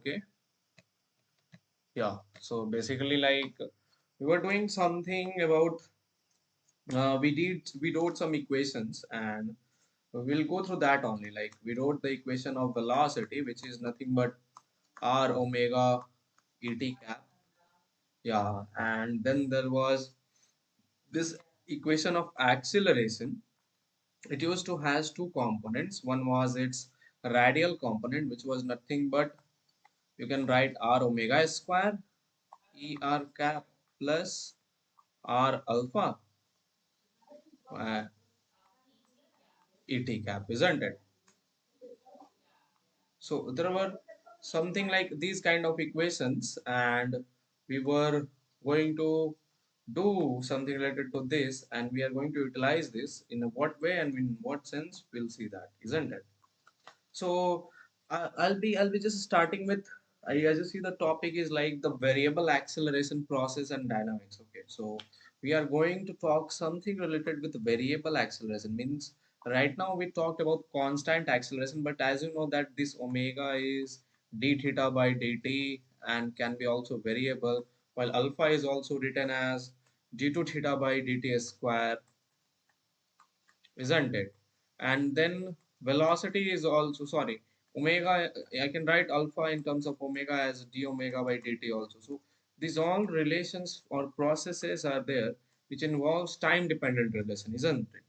Okay. Yeah. So basically, like we were doing something about we wrote some equations and we'll go through that only. Like we wrote the equation of velocity, which is nothing but r omega et cap. Yeah. And then there was this equation of acceleration. It used to has two components. One was its radial component, which was nothing but you can write r omega square er cap plus r alpha uh, et cap, isn't it? So there were something like these kind of equations, and we were going to do something related to this, and we are going to utilize this in a what way and in what sense, we'll see that, isn't it? So I'll be just starting with as you see the topic is like the variable acceleration process and dynamics. Okay, so we are going to talk something related with variable acceleration. Means right now we talked about constant acceleration, but as you know that this omega is d theta by dt and can be also variable, while alpha is also written as d2 theta by dt square, isn't it? And then velocity is also, sorry, omega, I can write alpha in terms of omega as d omega by dt also. So these all relations or processes are there which involves time dependent relation, isn't it?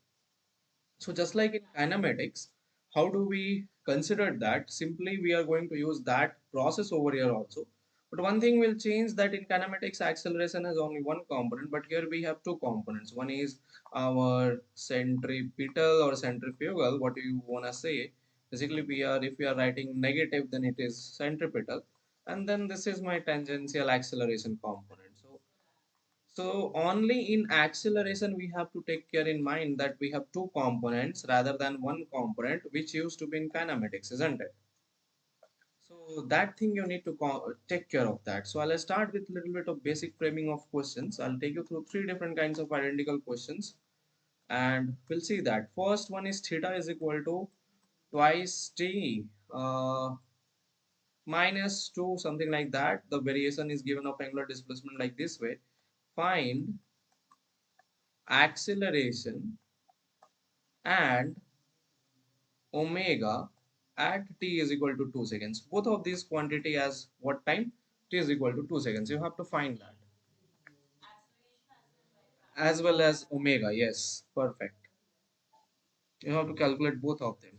So just like in kinematics, how do we consider that? Simply we are going to use that process over here also. But one thing will change, that in kinematics acceleration has only one component, but here we have two components. One is our centripetal or centrifugal, what you wanna say. Basically we are, if we are writing negative, then it is centripetal. And then this is my tangential acceleration component. So only in acceleration we have to take care in mind that we have two components rather than one component, which used to be in kinematics, isn't it? So that thing you need to take care of that. So I'll start with a little bit of basic framing of questions. I'll take you through three different kinds of identical questions and we'll see that. First one is theta is equal to twice t minus 2, something like that. The variation is given of angular displacement like this way. Find acceleration and omega at t is equal to 2 seconds. Both of these quantity as what time? T is equal to 2 seconds. You have to find that. As well as omega. Yes, perfect. You have to calculate both of them.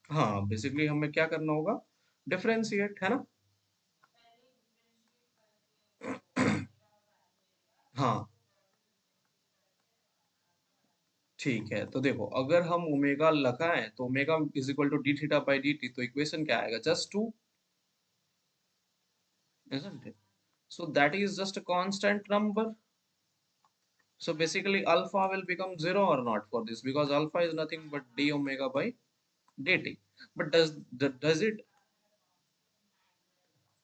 हाँ, basically हमें क्या करना होगा? Differentiate, है ना? हाँ, ठीक है। तो देखो, अगर हम ओमेगा लगाएं तो omega is equal to d theta by d t, तो इक्वेशन क्या आएगा? Just 2, isn't it? So that is just a constant number. So basically alpha will become 0 or not for this, because alpha is nothing but d omega by dt. But does it?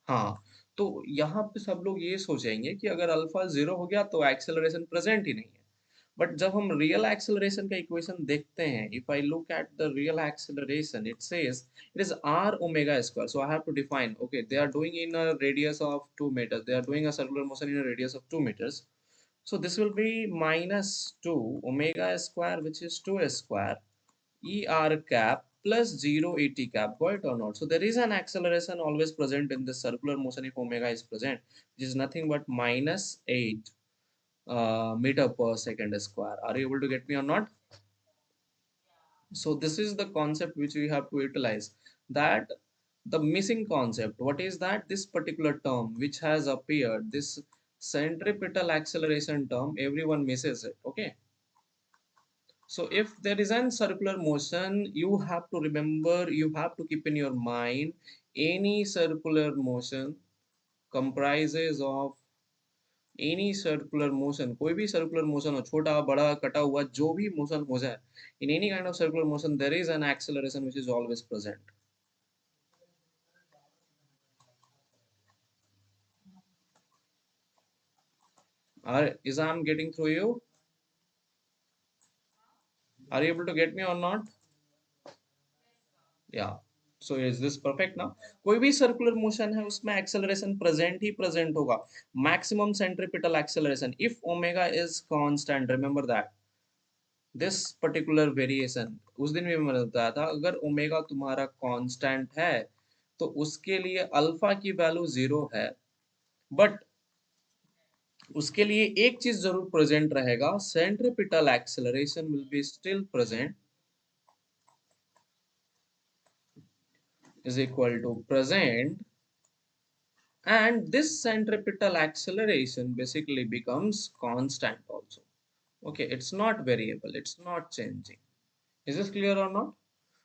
हाँ, तो यहाँ पे सब लोग ये सोचेंगे कि अगर अल्फा 0 हो गया तो एक्सेलरेशन प्रेजेंट ही नहीं है। बट जब हम रियल एक्सेलरेशन का इक्वेशन देखते हैं, if I look at the real acceleration, it says it is r omega square. So I have to define, okay, they are doing in a radius of 2 meters, they are doing a circular motion in a radius of 2 meters. So this will be minus 2 omega square, which is 2 square er cap plus 0 et cap. Got it or not? So there is an acceleration always present in the circular motion if omega is present, which is nothing but minus 8 meter per second square. Are you able to get me or not? So this is the concept which we have to utilize. That the missing concept, what is that? This particular term which has appeared, this centripetal acceleration term, everyone misses it. Okay. So if there is an circular motion, you have to remember, you have to keep in your mind, any circular motion comprises of any circular motion. कोई भी circular motion हो, छोटा बड़ा कटा हुआ जो भी motion हो जाए, in any kind of circular motion there is an acceleration which is always present. Is I'm getting through you? Are you able to get me or not? Yeah. So is this perfect ना? कोई भी circular motion है उसमें acceleration present ही present होगा. Maximum centripetal acceleration if omega is constant, remember that this particular variation. उस दिन भी मैंने बताया था, अगर ओमेगा तुम्हारा कांस्टेंट है तो उसके लिए अल्फा की वैल्यू जीरो है, बट उसके लिए एक चीज जरूर प्रेजेंट रहेगा, centripetal acceleration will be still present, is equal to present, and this centripetal acceleration basically becomes constant also. Okay, it's not variable, it's not changing. Is this clear or not?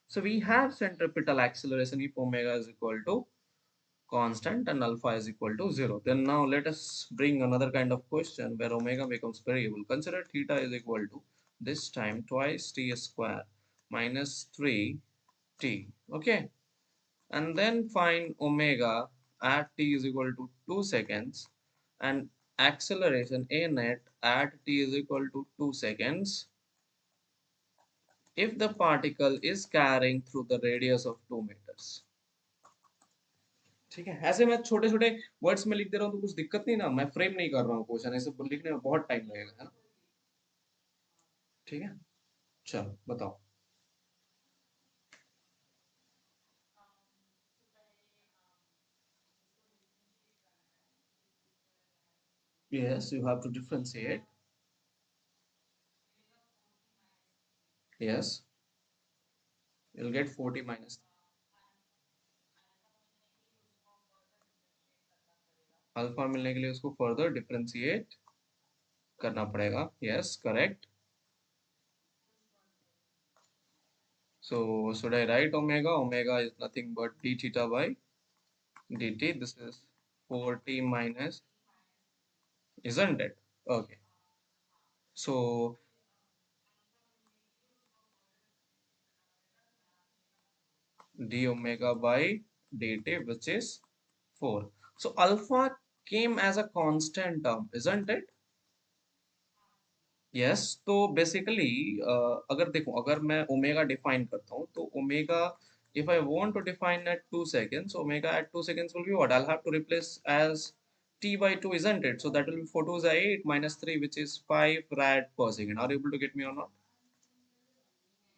So we have centripetal acceleration if omega is equal to constant and alpha is equal to 0. Then now let us bring another kind of question where omega becomes variable. Consider theta is equal to this time twice t square minus 3t. Okay, and then find omega at t is equal to 2 seconds and acceleration a net at t is equal to 2 seconds if the particle is carrying through the radius of 2 meters. ठीक है, ऐसे मैं छोटे छोटे words में लिख दे रहा हूँ तो कुछ दिक्कत नहीं ना, मैं फ्रेम नहीं कर रहा हूँ क्वेश्चन, ऐसे लिखने में बहुत टाइम लगेगा, है ना? ठीक है, चलो बताओ. Yes, you have to differentiate. Yes, you'll get 40 minus alpha मिलने के लिए उसको फर्दर डिफरेंशिएट करना पड़ेगा. Yes, correct. So should I write omega? Omega is nothing but d theta by dt. This is 4t minus, isn't it? Okay. So d omega by dt, which is 4. So alpha came as a constant term, isn't it? Yes, तो basically अगर देखो, अगर मैं omega define करता हूँ तो omega, if I want to define at 2 seconds, omega at 2 seconds will be what? I'll have to replace as t by 2, isn't it? So that will be 4 2 is 8 minus 3, which is 5 rad per second. Are you able to get me or not?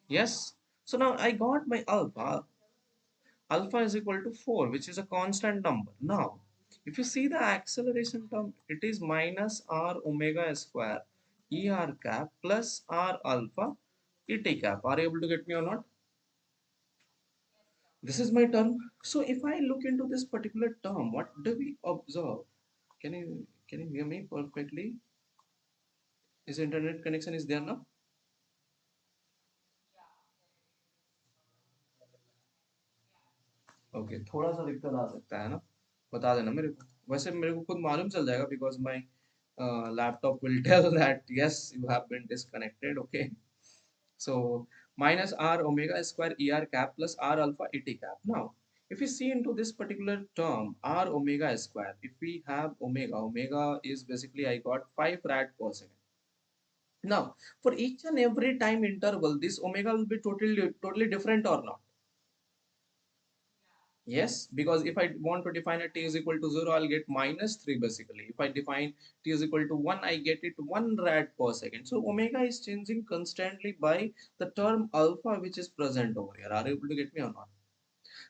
Yes. So now I got my alpha. Alpha is equal to 4, which is a constant number. Now, if you see the acceleration term, it is minus r omega square er cap plus r alpha et cap. Are you able to get me or not? This is my term. So if I look into this particular term, what do we observe? Can you hear me perfectly? Is internet connection is there now? Okay, थोड़ा सा दिक्कत आ सकता है ना, बता देना मेरे को. वैसे मेरे को खुद मालूम चल जाएगा because my laptop will tell that yes you have been disconnected. Okay, so minus r omega square er cap plus r alpha et cap. Now if we see into this particular term r omega square, if we have omega is basically I got 5 rad per second. Now for each and every time interval this omega will be totally different or not? Yes, because if I want to define a t is equal to 0, I'll get minus 3 basically. If I define t is equal to 1, I get it 1 rad per second. So omega is changing constantly by the term alpha which is present over here. Are you able to get me or not?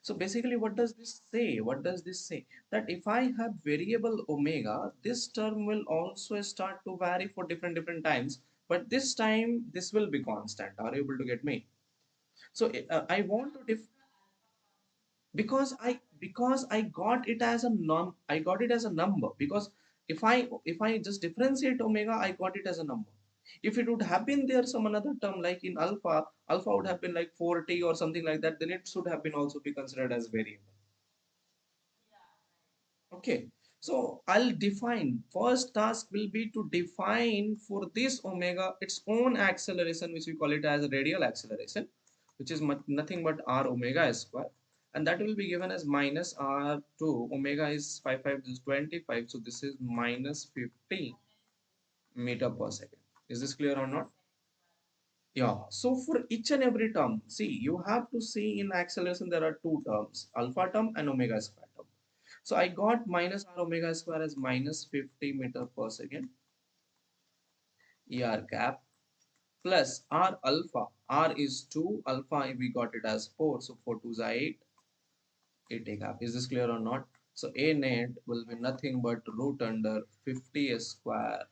So basically what does this say? What does this say? That if I have variable omega, this term will also start to vary for different times. But this time this will be constant. Are you able to get me? So I want to because I got it as a I got it as a number, because if I just differentiate omega, I got it as a number. If it would have been there some another term like in alpha would have been like 40 or something like that, then it should have been also be considered as variable. Okay, so I'll define, first task will be to define for this omega its own acceleration, which we call it as radial acceleration, which is nothing but r omega square, and that will be given as minus r2 omega is 5 is 25, so this is minus 50 meter per second. Is this clear or not? Yeah, so for each and every term, see, you have to see in acceleration there are two terms, alpha term and omega square term. So I got minus r omega square as minus 50 meter per second er cap plus r alpha. R is 2, alpha we got it as 4, so 4 2 is 8, 8 a cap. Is this clear or not? So a net will be nothing but root under 50 square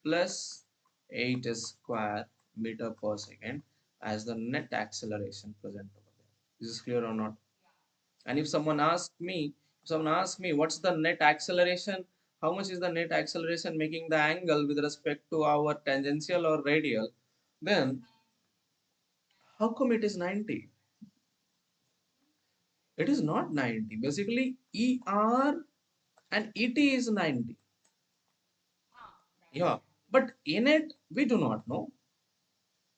plus 8 square meter per second as the net acceleration present over there. Is this clear or not? And if someone asks me what's the net acceleration, how much is the net acceleration making the angle with respect to our tangential or radial, then how come it is 90? It is not 90. Basically, ER and ET is 90. Yeah, but in it we do not know.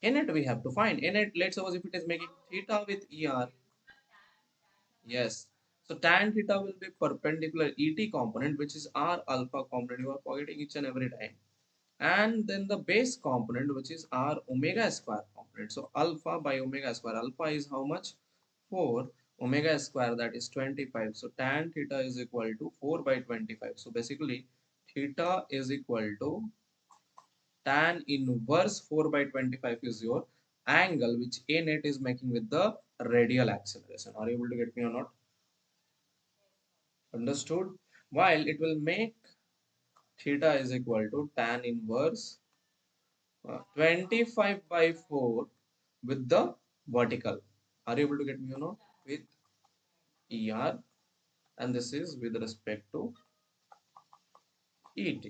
In it we have to find. In it, let's suppose if it is making theta with ER, yes. So tan theta will be perpendicular ET component, which is R alpha component. You are forgetting each and every time. And then the base component, which is R omega square component. So alpha by omega square. Alpha is how much? 4. Omega square, that is 25. So tan theta is equal to 4 by 25. So basically theta is equal to tan inverse 4 by 25 is your angle which A net is making with the radial acceleration. Are you able to get me or not? Understood? While it will make theta is equal to tan inverse 25 by 4 with the vertical. Are you able to get me or not? With ER, and this is with respect to ET.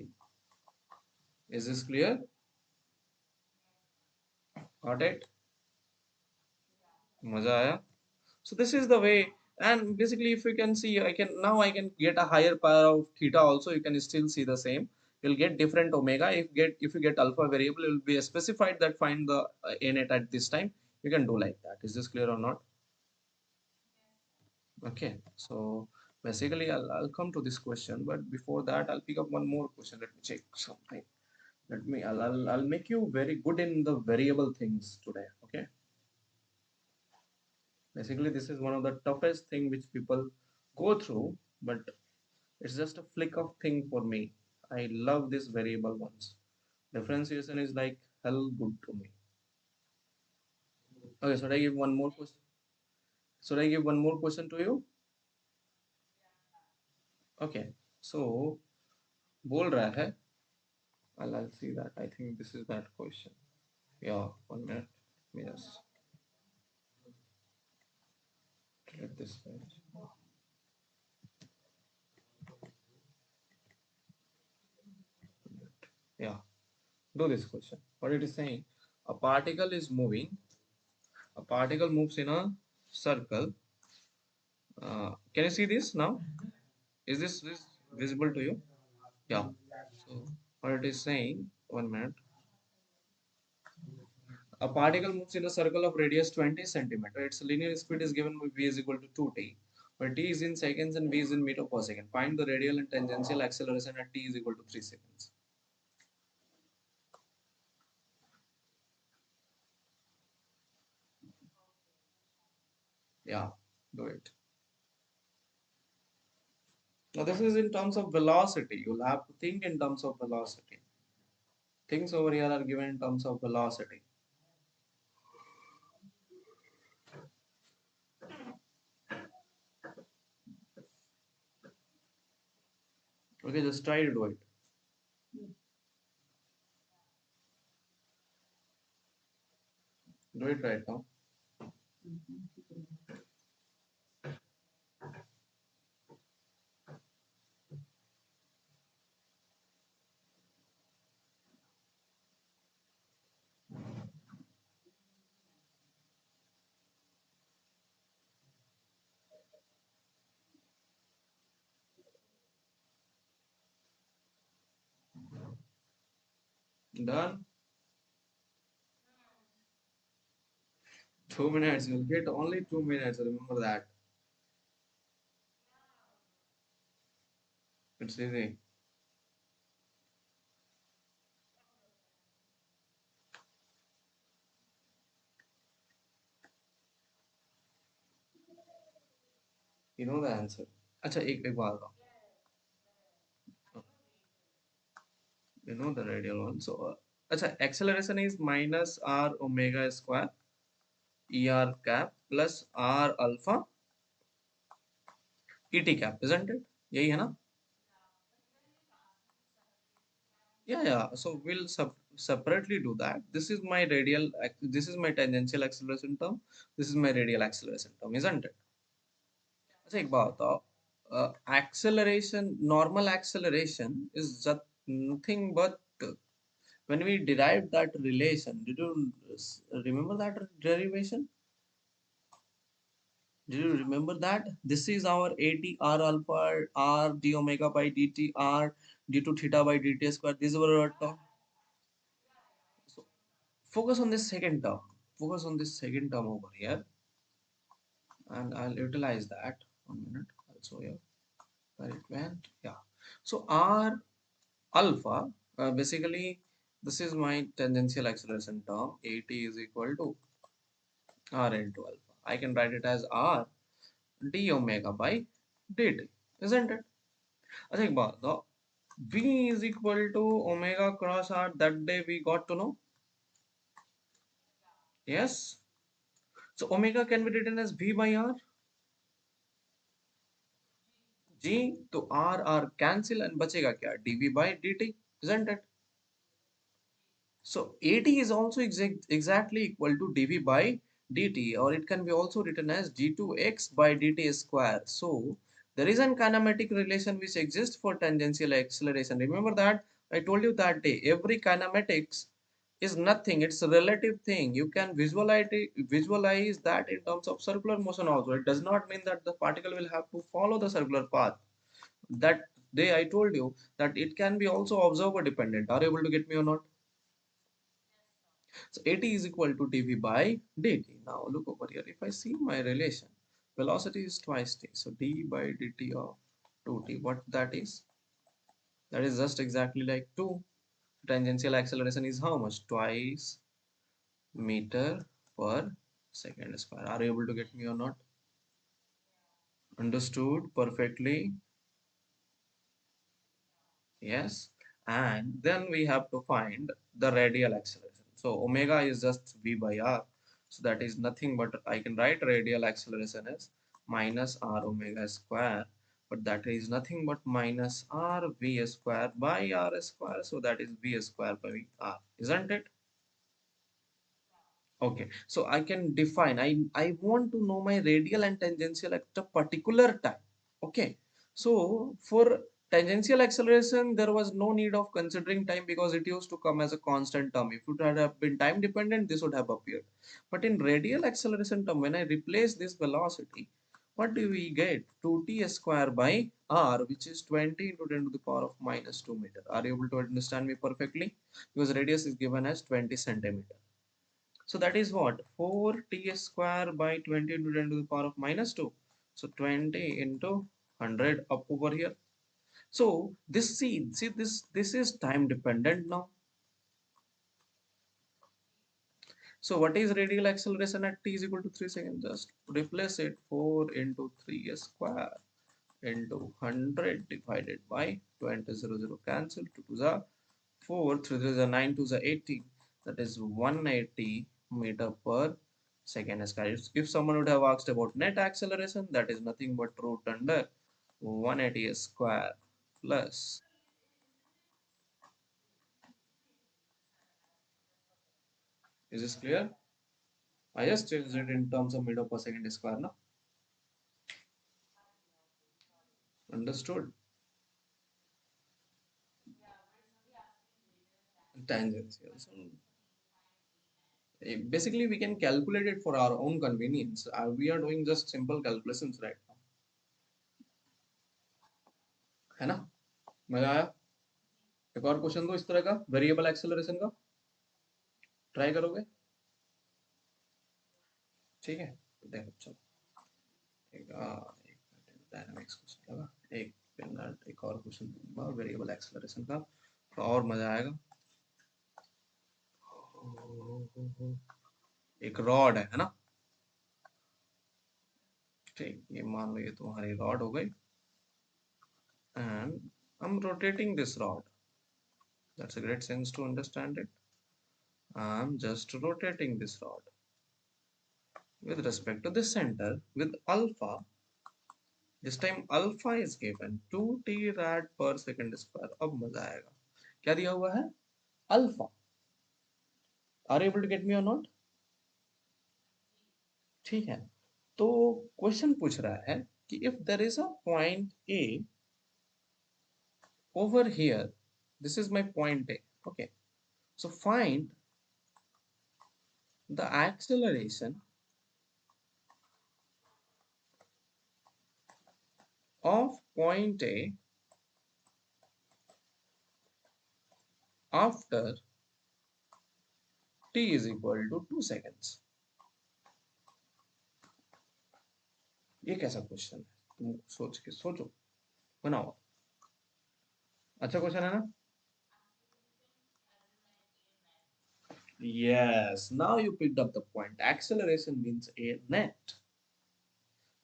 Is this clear? Got it? Maza aaya? So this is the way, and basically if you can see, I can get a higher power of theta also. You can still see the same. You'll get different omega. If you get alpha variable, it will be specified that find the a net at this time. You can do like that. Is this clear or not? Okay. So basically, I'll come to this question, but before that, I'll pick up one more question. Let me check something. I'll make you very good in the variable things today. Okay. Basically, this is one of the toughest thing which people go through, but it's just a flick of thing for me. I love these variable ones. Differentiation is like hell good to me. Okay, should I give one more question? Should I give one more question to you? Okay, so बोल रहा है. I'll see that. I think this is that question. Yeah, 1 minute. Let me just get this right. Yeah, do this question. What it is saying? A particle is moving. A particle moves in a circle. Can you see this now? Is this visible to you? Yeah. So what it is saying, 1 minute. A particle moves in a circle of radius 20 centimeter. Its linear speed is given by v is equal to 2t, where t is in seconds and v is in meter per second. Find the radial and tangential acceleration at t is equal to 3 seconds. Yeah, do it. Now this is in terms of velocity. You'll have to think in terms of velocity. Things over here are given in terms of velocity. Okay, just try to do it. Do it right now. Done. 2 minutes. You'll get only 2 minutes. Remember that. It's easy. You know the answer. अच्छा एक बात बताओ. You know the radial one. So अच्छा acceleration is minus r omega square er cap plus r alpha et cap, isn't it? यही है ना? Yeah. So we'll separately do that. This is my this is my tangential acceleration term. This is my radial acceleration term, isn't it? अच्छा एक बात बताओ. Acceleration, normal acceleration is just nothing but when we derived that relation. Did you remember that derivation? Did you remember that? This is our AT R alpha R d omega by dt R d2 theta by dt square. These were our term. So focus on this second term. Focus on this second term over here, and I'll utilize that. 1 minute. I'll show you where it went. Yeah. So R alpha, basically, this is my tangential acceleration term. AT is equal to R into alpha. I can write it as R d omega by dt, isn't it? अच्छा एक बात बताओ. V is equal to omega cross R. That day we got to know. Yes. So omega can be written as V by R. G तो R R cancel and बचेगा क्या? dV by dt, isn't it? So AT is also exactly equal to dV by dt, or it can be also written as d2x by dt square. So there is an kinematic relation which exists for tangential acceleration. Remember that I told you that day. Every kinematics is nothing. It's a relative thing. You can visualize that in terms of circular motion also. It does not mean that the particle will have to follow the circular path. That day I told you that it can be also observer dependent. Are you able to get me or not? So AT is equal to dV by dt. Now look over here. If I see my relation, velocity is twice t. So d by dt of 2t. What that is? That is just exactly like 2. Tangential acceleration is how much? Twice meter per second square. Are you able to get me or not? Understood perfectly. Yes. And then we have to find the radial acceleration. So omega is just v by r. So that is nothing but I can write radial acceleration as minus r omega square. But that is nothing but minus r v square by r square. So that is v square by r. Isn't it? Okay, so I can define, I want to know my radial and tangential at a particular time. Okay, so for tangential acceleration, there was no need of considering time because it used to come as a constant term. If it had have been time dependent, this would have appeared. But in radial acceleration term, when I replace this velocity, what do we get? 2t square by r, which is 20 into 10 to the power of minus 2 meter. Are you able to understand me perfectly? Because radius is given as 20 centimeter. So that is what? 4t square by 20 into 10 to the power of minus 2. So 20 into 100 up over here. So this is time dependent now. So what is radial acceleration at t is equal to 3 seconds? Just replace it. 4 into 3 square into 100 divided by 20. 0 cancel. 2 to the 4, 3 to the 9 to the 18. That is 180 meter per second square. If someone would have asked about net acceleration, that is nothing but root under 180 square plus. Is this clear? I just changed it in terms of meter per second square now. Understood? Tangential. So basically, we can calculate it for our own convenience. We are doing just simple calculations right now. है ना? मजा आया? एक और question दो इस तरह का वेरिएबल एक्सेलरेशन का ट्राई करोगे? ठीक है, देखो चलो एक डायनामिक्स क्वेश्चन लगा, एक मिनट एक और क्वेश्चन दूंगा वेरिएबल एक्सेलरेशन का, थोड़ा और मजा आएगा. एक रॉड है ना, ठीक, ये मान लो ये तुम्हारी रॉड हो गई, and I'm rotating this rod. That's a great sense to understand it. I'm just rotating this rod with respect to the center with alpha. This time alpha is given 2t rad per second square. अब मजा आएगा. क्या दिया हुआ है? Alpha. Are you able to get me or not? ठीक है. तो क्वेश्चन पूछ रहा है कि if there is a point A over here, this is my point A. Okay. So find the acceleration of point A after t is equal to 2 seconds. ये कैसा question है? तुम सोच के सोचो, बनाओ. अच्छा क्वेश्चन है ना? Yes, now you picked up the point. Acceleration means a net,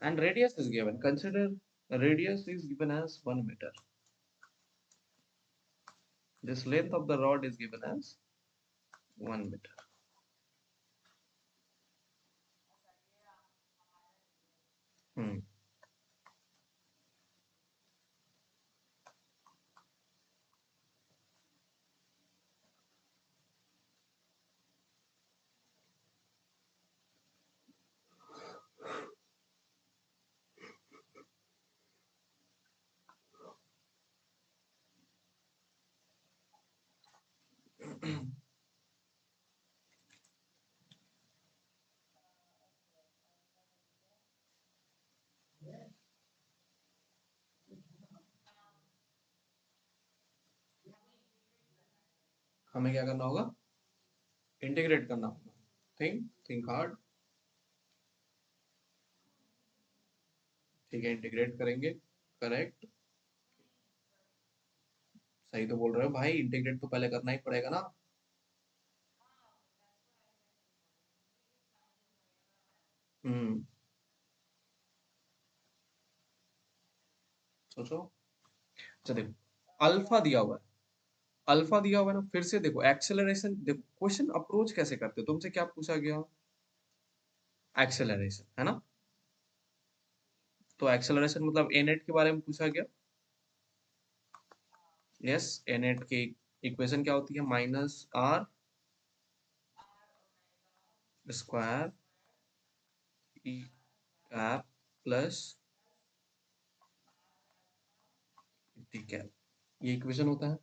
and radius is given. Consider radius is given as 1 meter. This length of the rod is given as 1 meter. Hmm. हमें क्या करना होगा? Integrate करना होगा. Think hard. ठीक है, integrate करेंगे. Correct. सही तो बोल रहे हो भाई, इंटीग्रेट तो पहले करना ही पड़ेगा ना. हम्म. सोचो. अच्छा देखो, अल्फा दिया हुआ है. अल्फा दिया हुआ है ना. फिर से देखो एक्सेलरेशन. देखो क्वेश्चन अप्रोच कैसे करते हो, तुमसे क्या पूछा गया? एक्सेलरेशन है ना. तो एक्सेलरेशन मतलब एनेट के बारे में पूछा गया. यस, एनेट की इक्वेशन क्या होती है? Minus r square e cap plus t cap. ये इक्वेशन होता है.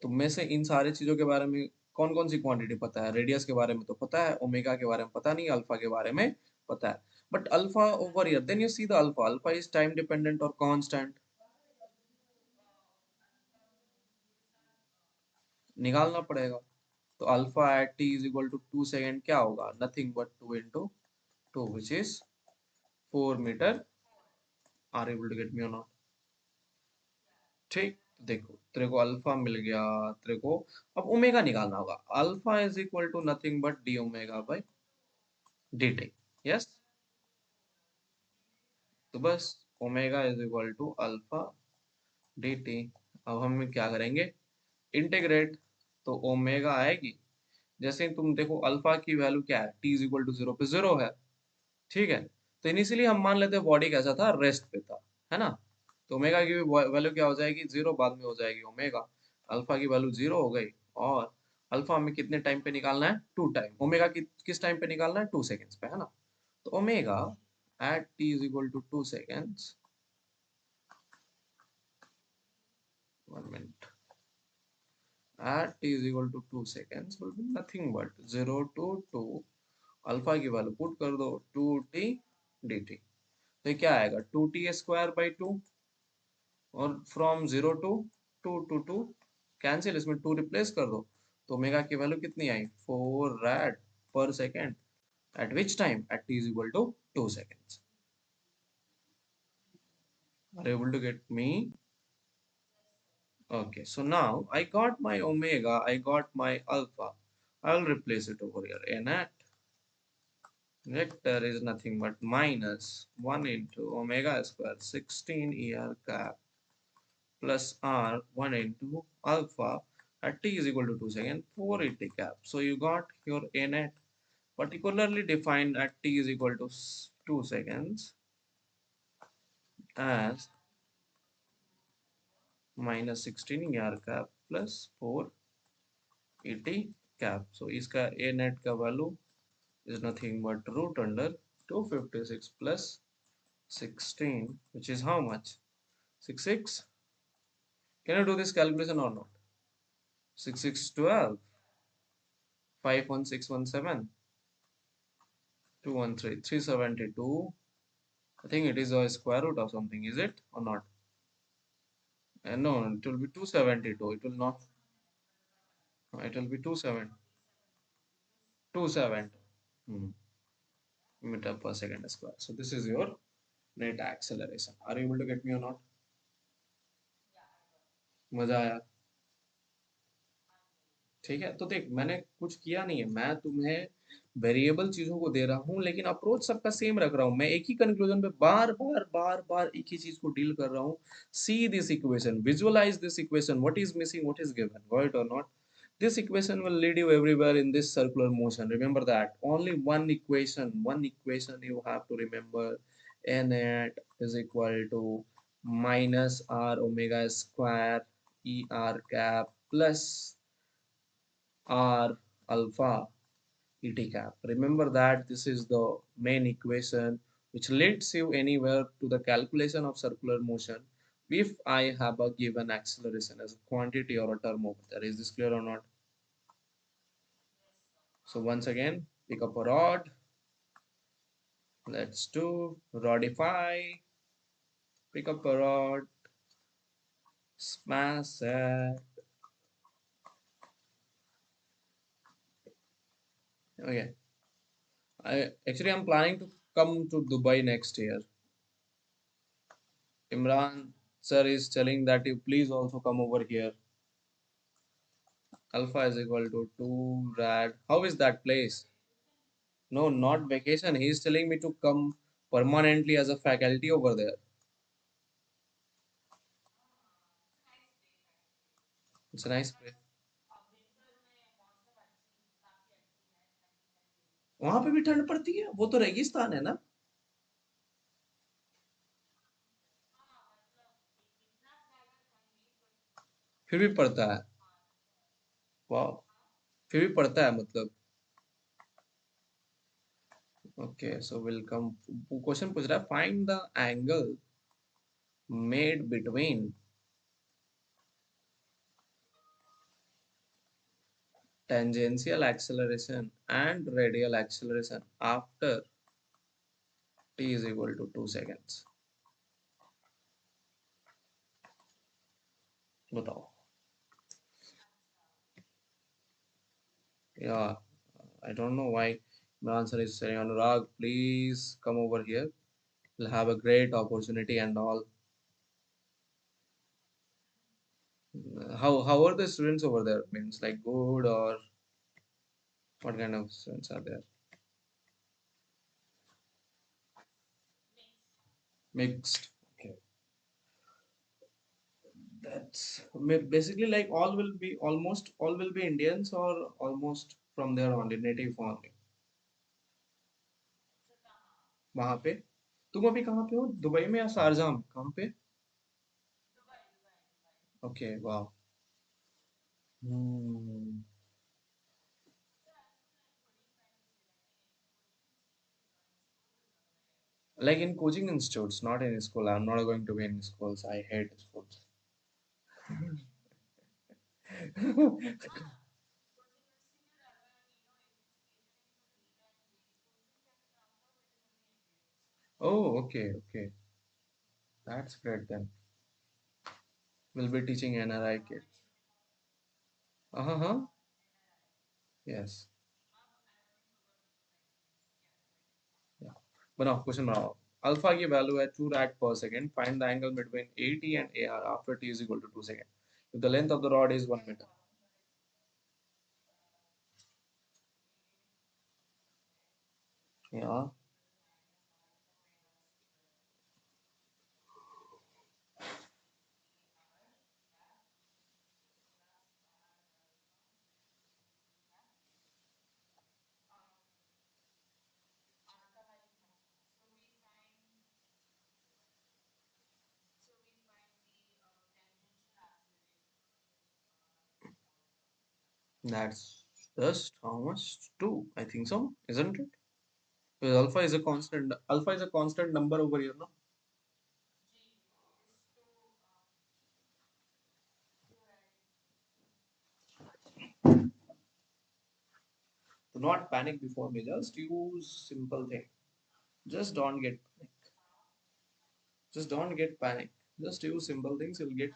तो मैं से इन सारी चीजों के बारे में कौन कौन सी क्वांटिटी पता है? रेडियस के बारे में तो पता है, ओमेगा के बारे में पता नहीं, अल्फा के बारे में पता है. But alpha over here, then you see the alpha. Alpha is time dependent or constant. निकालना पड़ेगा. तो alpha at t is equal to 2 second क्या होगा? Nothing but 2 into 2 which is 4 metre. Are able to get me or not? ठीक. देखो तेरे को alpha मिल गया. तेरे को अब ओमेगा निकालना होगा. Alpha is equal to nothing but d omega by d t. Yes. तो बस omega is equal to alpha d t. अब हम क्या करेंगे? इंटीग्रेट. तो ओमेगा आएगी. जैसे तुम देखो अल्फा की वैल्यू क्या है? टी इज इक्वल टू 0 पे 0 है. ठीक है. तो इनिशियली हम मान लेते हैं बॉडी कैसा था? रेस्ट पे था, है ना. तो ओमेगा की वैल्यू क्या हो जाएगी? 0. बाद में हो जाएगी ओमेगा. अल्फा की वैल्यू 0 हो गई. और अल्फा हमें कितने टाइम पे निकालना है? 2 टाइम. ओमेगा की किस टाइम पे निकालना है? 2 सेकेंड्स पे, है ना. तो omega at t is equal to 2 seconds. 1 minute. At t is equal to 2 seconds will be nothing but 0 to 2. Alpha की वैल्यू पुट कर दो 2t dt. तो ये क्या आएगा? 2t square by 2. और फ्रॉम 0 टू 2 कैंसिल. इसमें 2 रिप्लेस कर दो. तो ओमेगा की वैल्यू कितनी आई? 4 rad per second. At which time? At t is equal to 2 seconds. Are you able to get me? Okay, so now I got my omega, I got my alpha. I'll replace it over here. N at Vector is nothing but minus 1 into omega square 16 ER cap plus R 1 into alpha at t is equal to 2 seconds 480 cap. So you got your A net particularly defined at t is equal to 2 seconds as minus 16 ER cap plus 480 cap. So इसका A net का value is nothing but root under 256 plus 16, which is how much? 66. Can you do this calculation or not? 6612, 51617, 213, 372. I think it is a square root of something, is it or not? No, it will be 272. It will not. It will be 27. 27 meter per second square. So this is your net acceleration. Are you able to get me or not? मजा आया? ठीक है, तो देख मैंने कुछ किया नहीं है, मैं तुम्हें वेरिएबल चीजों को दे रहा हूँ लेकिन अप्रोच सबका सेम रख रहा हूँ, मैं एक ही कंक्लूजन पे बार बार बार बार एक ही चीज को डील कर रहा हूँ. See this equation, visualise this equation, what is missing, what is given, got or not? This equation will lead you everywhere in this circular motion. Remember that only one equation you have to remember. N at is equal to minus r omega square er cap plus r alpha et cap. Remember that this is the main equation which leads you anywhere to the calculation of circular motion if I have a given acceleration as a quantity or a term over there. Is this clear or not? So once again, pick up a rod. Let's do rodify. Pick up a rod, smash it. Okay. I'm planning to come to Dubai next year. Imran sir is telling that you please also come over here. Alpha is equal to 2 rad. How is that place? No, not vacation. He is telling me to come permanently as a faculty over there. It's a nice place. वहां पे भी ठंड पड़ती है, वो तो रेगिस्तान है ना. फिर भी पड़ता है. वाह. फिर भी पड़ता है मतलब. Okay so welcome. क्वेश्चन पूछ रहा है find the angle made between tangential acceleration and radial acceleration after t is equal to 2 seconds. बताओ. Yeah, I don't know why my answer is saying Anurag, please come over here. We'll have a great opportunity and all. How are the students over there? Means like good or what kind of students are there? Mixed. Okay. That's basically like all will be almost all will be Indians or almost from their only native only. वहां पे तुम अभी कहाँ पे हो, Dubai में या Sharjah में, कहाँ पे? ओके वाह. Hmm. Like in coaching institutes, not in school. I'm not going to be in schools. I hate schools. Oh, okay, okay. That's great then. We'll be teaching NRI kids. Uh-huh. Yes. Yeah. But now, question now. Alpha की value है 2 rad per second. Find the angle between AT and AR after t is equal to 2 seconds. If the length of the rod is 1 meter. Yeah, that's just how much? Two, I think so, isn't it? Because alpha is a constant number over here, no? Do not panic before me. Just use simple thing. Just don't get panic. Just don't get panic. Just use simple things. You'll get.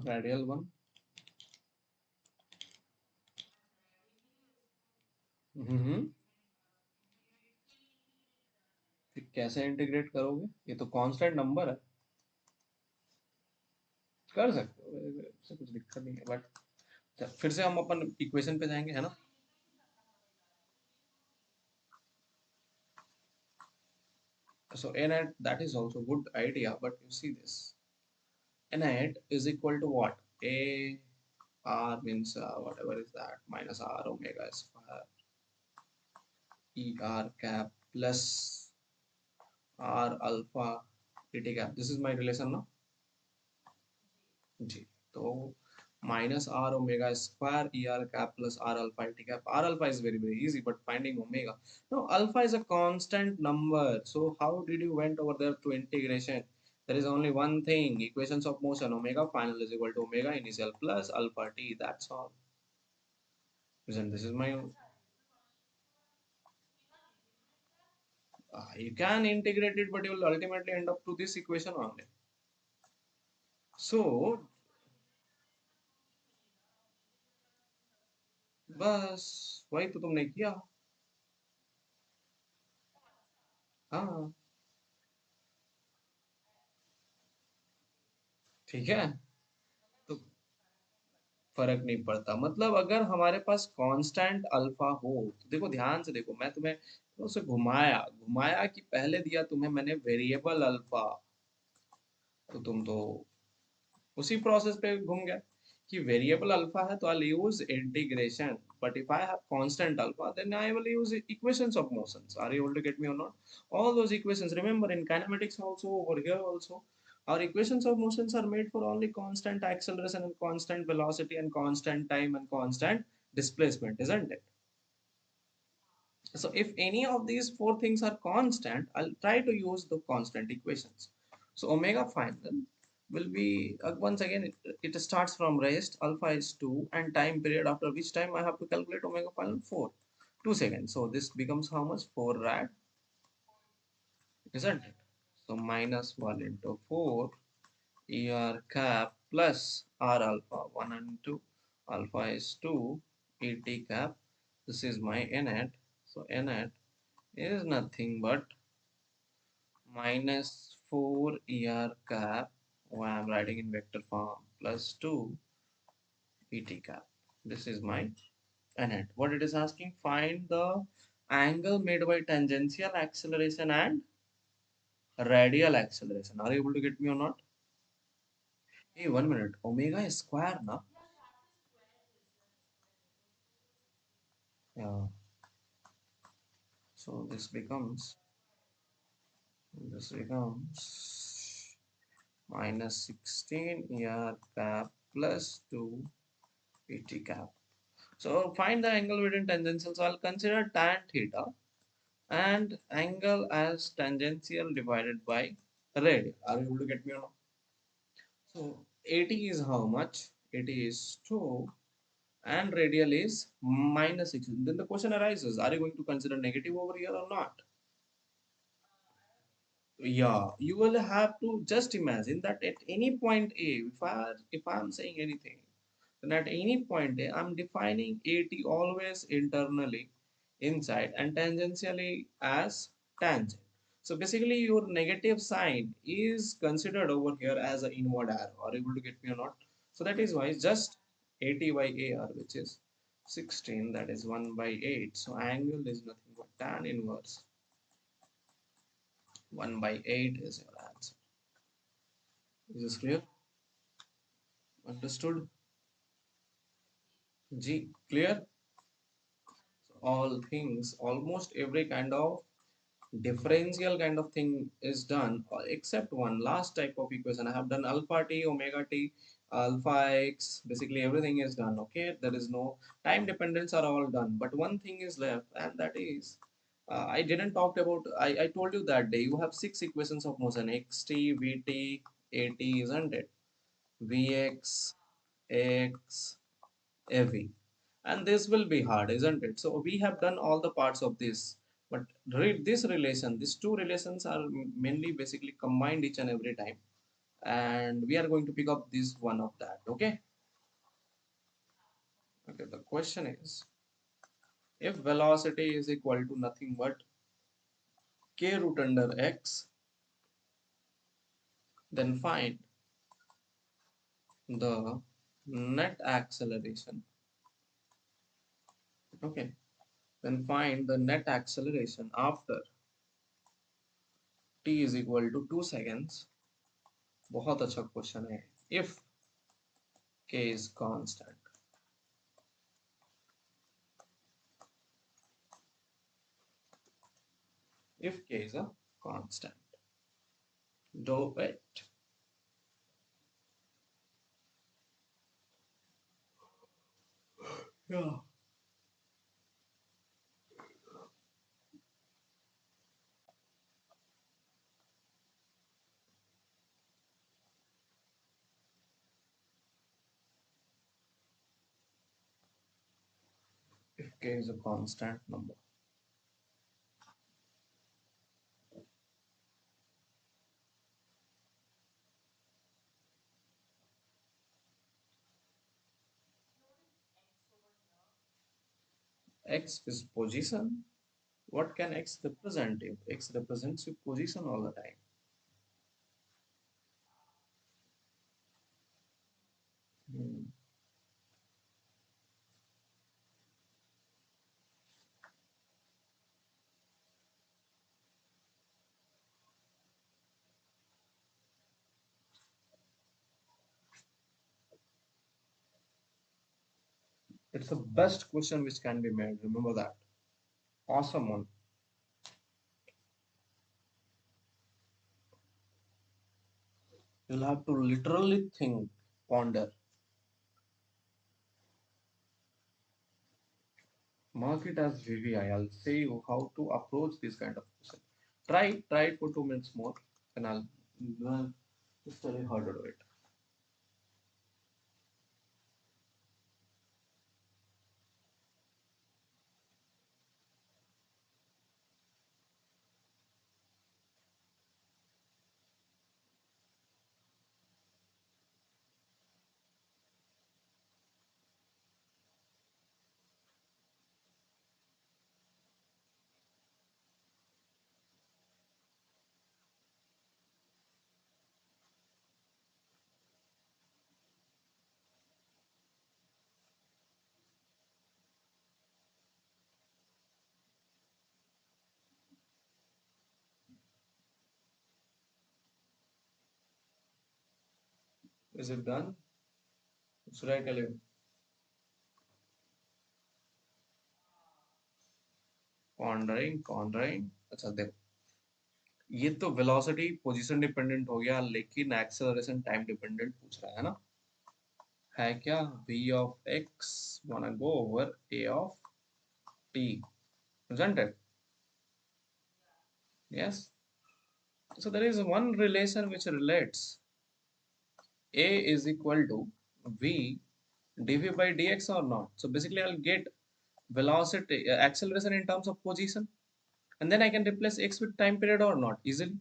Radial one. हम्म फिर कैसे integrate करोगे? ये तो constant number है। कर सकते हो, इससे कुछ दिक्कत नहीं है, बट फिर से हम अपन इक्वेशन पे जाएंगे, है ना? So NAT, that is also good idea, but you see this. NAT is equal to what? A R means whatever is that minus R omega square E R cap plus R alpha dt cap. This is my relation now. जी तो minus R omega square E R cap plus R alpha dt cap. R alpha is very easy, but finding omega. No, alpha is a constant number. So how did you went over there to integration? There is only one thing: equations of motion. Omega final is equal to omega initial plus alpha t. That's all. Listen, this is my. You can integrate it, but you will ultimately end up to this equation only. So बस वही तो तुमने किया। हाँ, ठीक है। तो फर्क नहीं पड़ता, मतलब अगर हमारे पास कांस्टेंट अल्फा हो तो देखो, ध्यान से देखो, मैं तुम्हें उसे घुमाया घुमाया कि पहले दिया तुम्हें मैंने वेरिएबल अल्फा, तो तुम तो उसी प्रोसेस पे घूम गया कि वेरिएबल अल्फा है तो I use integration, but if I have constant alpha then I will use equations of motions. Are you able to get me or not? All those equations, remember in kinematics also, over here also, our equations of motions are made for only constant acceleration and constant velocity and constant time and constant displacement, isn't it? So if any of these four things are constant, I'll try to use the constant equations. So omega final will be once again it starts from rest, alpha is 2, and time period after which time I have to calculate omega final 4, 2 seconds. So this becomes how much? 4 rad, isn't it? So minus 1 into 4 er cap plus r alpha 1 and 2, alpha is 2 et cap. This is my nat. So nat is nothing but minus 4 er cap, oh, I am writing in vector form, plus 2 et cap. This is my nat. What it is asking, find the angle made by tangential acceleration and radial acceleration. Are you able to get me or not? Hey, 1 minute. Omega is square now. Yeah. So this becomes minus 16 er cap plus 2 et cap. So find the angle between tangential. So I'll consider tan theta and angle as tangential divided by radial. Are you able to get me or not? So 80 is how much? 80 is 2 and radial is minus 6. Then the question arises, are you going to consider negative over here or not? Yeah, you will have to just imagine that at any point A, if I'm saying anything, then at any point A, I'm defining AT always internally inside and tangentially as tangent. So basically your negative sign is considered over here as an inward arrow. Are you able to get me or not? So that is why just 80 by AR, which is 16, that is 1 by 8. So angle is nothing but tan inverse 1 by 8 is your answer. Is this clear? Understood? G, clear? So all things, almost every kind of differential kind of thing is done, except one last type of equation. I have done alpha t, omega t, alpha x, basically everything is done. Okay, there is no time dependence, are all done, but one thing is left, and that is I didn't talk about. I told you that day you have six equations of motion: xt, vt, at, isn't it? Vx, x, av, and this will be hard, isn't it? So we have done all the parts of this, but read this relation. These two relations are mainly basically combined each and every time, and we are going to pick up this one of that. Okay. Okay, the question is, if velocity is equal to nothing but k root under x, then find the net acceleration. Okay, then find the net acceleration after t is equal to 2 seconds. बहुत अच्छा question है. If k is constant. If k is a constant, do it. Yeah. If k is a constant number. X is position. What can x represent? If x represents your position all the time. Hmm. It's the best question which can be made. Remember that. Awesome one. You'll have to literally think, ponder. Mark it as VVI. I'll say you how to approach this kind of question. Try it for 2 minutes more, and I'll just tell you how to do it. Is it done? Should I tell you? Pondering. अच्छा देखो, ये तो velocity position dependent हो गया, लेकिन acceleration time dependent पूछ रहा है ना. है क्या? v of x wanna go over a of t, isn't it? Yes. So there is one relation which relates a is equal to v dv by dx or not. So basically I'll get velocity acceleration in terms of position, and then I can replace x with time period or not easily,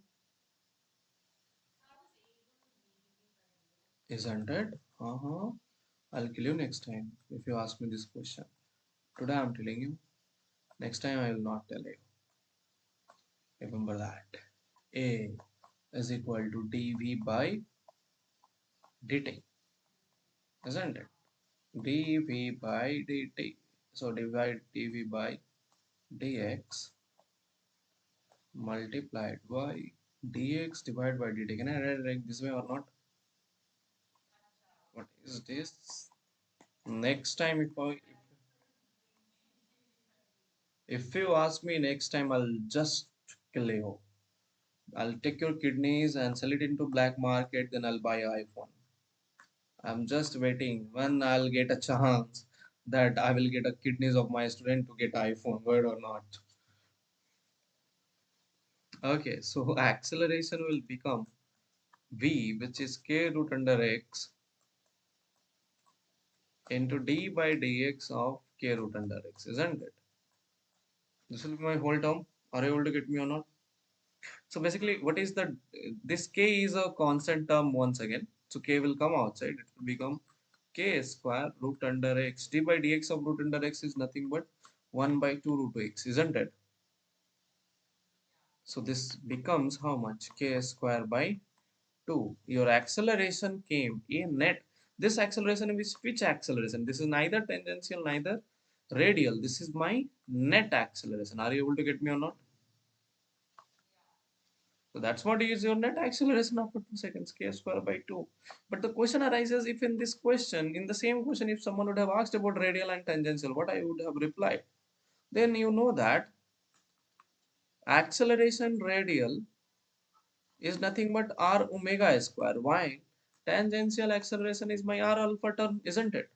isn't it? Uh-huh. I'll kill you next time if you ask me this question. Today I'm telling you, next time I will not tell you. Remember that. A is equal to dv by dt, isn't it? dv by dt. So divide dv by dx multiplied by dx divided by dt. Can I write it like this way or not? What is this? Next time, if you ask me next time, I'll just kill you. I'll take your kidneys and sell it into black market. Then I'll buy an iPhone. I'm just waiting when I'll get a chance that I will get a kidneys of my student to get iPhone. Word or not? Okay, so acceleration will become v, which is k root under x into d by dx of k root under x, isn't it? This will be my whole term. Are you able to get me or not? So basically, what is the this k is a constant term once again. So k will come outside. It will become k square root under x. D by dx of root under x is nothing but 1 by 2 root x, isn't it? So this becomes how much? K square by 2. Your acceleration came in net. This acceleration is which acceleration? This is neither tangential, neither radial. This is my net acceleration. Are you able to get me or not? So that's what is your net acceleration after 2 seconds, k square by 2. But the question arises, if in this question, in the same question, if someone would have asked about radial and tangential, what I would have replied? Then you know that acceleration radial is nothing but r omega square. Why? Tangential acceleration is my r alpha term, isn't it?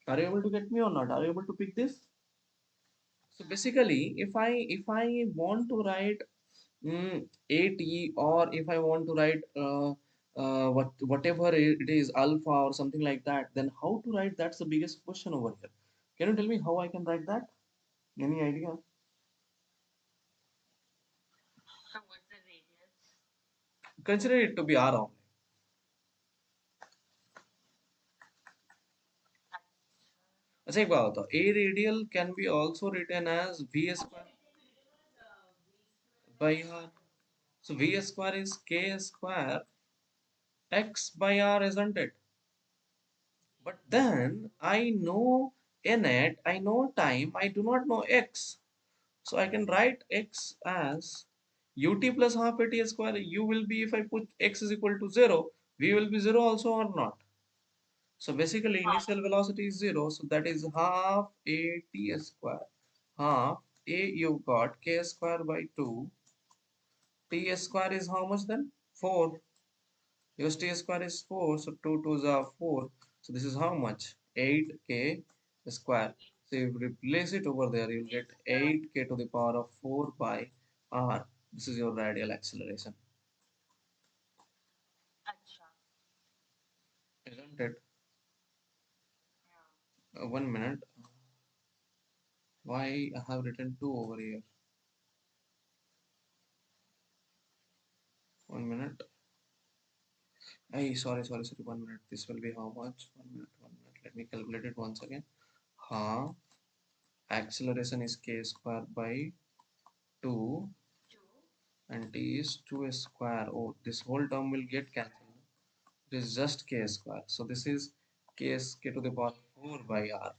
Are you able to get me or not? Are you able to pick this? So basically, if I want to write at, or if I want to write whatever it is alpha or something like that, then how to write? That's the biggest question over here. Can you tell me how I can write that? Any idea? Consider it to be r only. अच्छा एक बात बताओ, a radial can be also written as v square by r. So v square is k square x by r, isn't it? But then I know net, I know time, I do not know x. So I can write x as ut plus half at square. U will be, if I put x is equal to 0, v will be 0 also or not. So basically initial velocity is 0. So that is half at square. Half a you got k square by 2. T square is how much then? 4. Your t square is 4, so 2 2s are 4. So this is how much? 8k square. So if you replace it over there, you'll get 8k to the power of 4 by r. This is your radial acceleration. Isn't it? 1 minute. Why I have written 2 over here? 1 minute. Hey, sorry. 1 minute. This will be how much? 1 minute. Let me calculate it once again. Ha. Acceleration is k square by 2 and t is 2 square. Oh, this whole term will get cancelled. It is just k square. So this is k to the power 4 by r.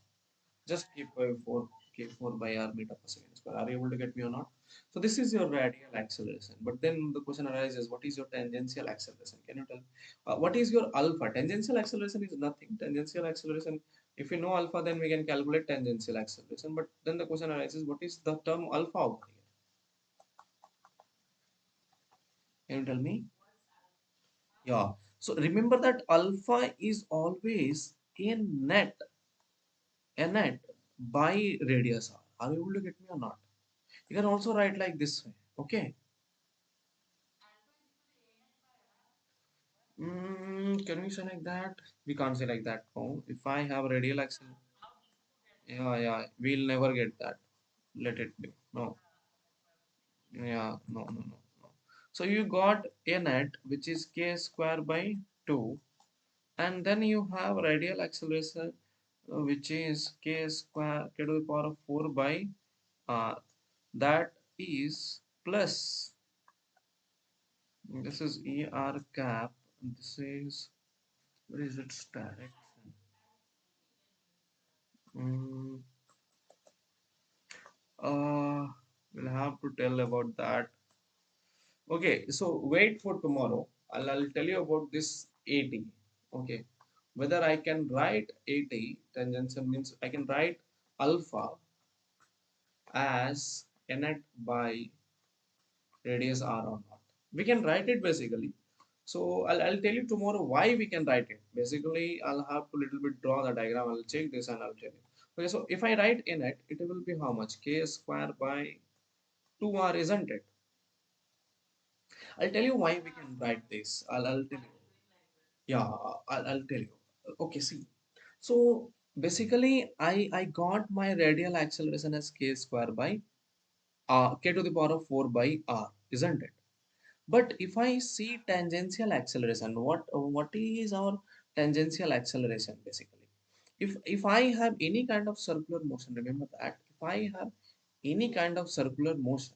Just keep 4 k 4 by r meter per second square. Are you able to get me or not? So this is your radial acceleration. But then the question arises, what is your tangential acceleration? Can you tell? What is your alpha? Tangential acceleration is nothing. Tangential acceleration, if we know alpha, then we can calculate tangential acceleration. But then the question arises, what is the term alpha over here? Can you tell me? Yeah. So remember that alpha is always a net by radius r. Are you able to get me or not? You can also write like this way. Okay. Can we say like that? We can't say like that. No. If I have radial acceleration, yeah, we'll never get that. Let it be. No. Yeah, no. So you got a net which is k square by 2, and then you have radial acceleration which is k square k to the power of 4 by r. That is plus this is ER cap. This is, what is its direction? Mm, uh, we'll have to tell about that. Okay, so wait for tomorrow. I'll tell you about this 80. Okay, whether I can write 80 tangential means I can write alpha as nat by radius r or not. We can write it basically. So I'll tell you tomorrow why we can write it. Basically, I'll have to little bit draw the diagram. I'll check this and I'll tell you. Okay, so if I write in it, it will be how much? K square by 2r, isn't it? I'll tell you why we can write this. I'll tell you. Yeah, I'll tell you. Okay, see. So basically, I got my radial acceleration as k square by k to the power of 4 by r, isn't it? But if I see tangential acceleration, what is our tangential acceleration basically? If I have any kind of circular motion, remember that if I have any kind of circular motion,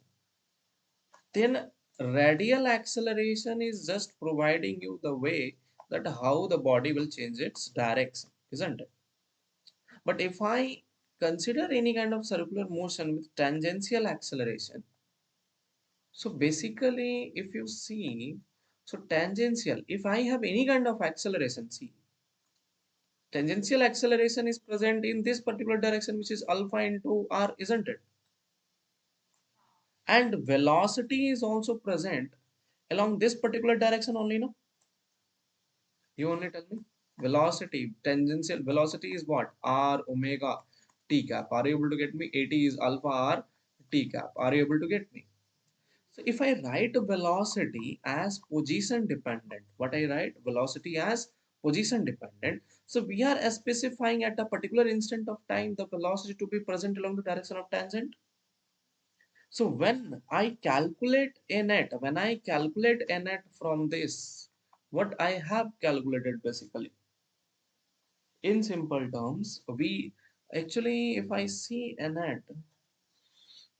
then radial acceleration is just providing you the way that how the body will change its direction, isn't it? But if I consider any kind of circular motion with tangential acceleration, so basically, if you see, so tangential, if I have any kind of acceleration, see, tangential acceleration is present in this particular direction, which is alpha into r, isn't it? And velocity is also present along this particular direction only, no? You only tell me. Velocity, tangential velocity is what? R omega t cap. Are you able to get me? 80 is alpha r t cap. Are you able to get me? So if I write velocity as position dependent, what I write velocity as position dependent. So we are specifying at a particular instant of time the velocity to be present along the direction of tangent. So when I calculate a net, when I calculate a net from this, what I have calculated basically in simple terms, we actually, if I see a net,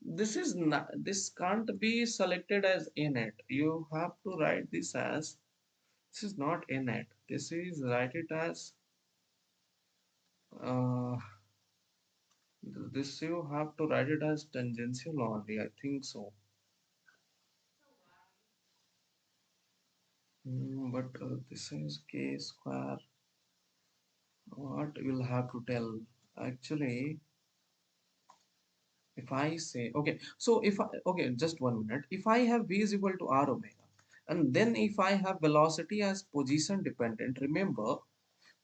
this is not, this can't be selected as a net. You have to write this as, this is not a net. This is, write it as uh, this, you have to write it as tangential only, I think so. But this is k square. What we'll have to tell? Actually, if I say, okay, so if I, okay, just 1 minute. If I have v is equal to r omega, and then if I have velocity as position dependent, remember,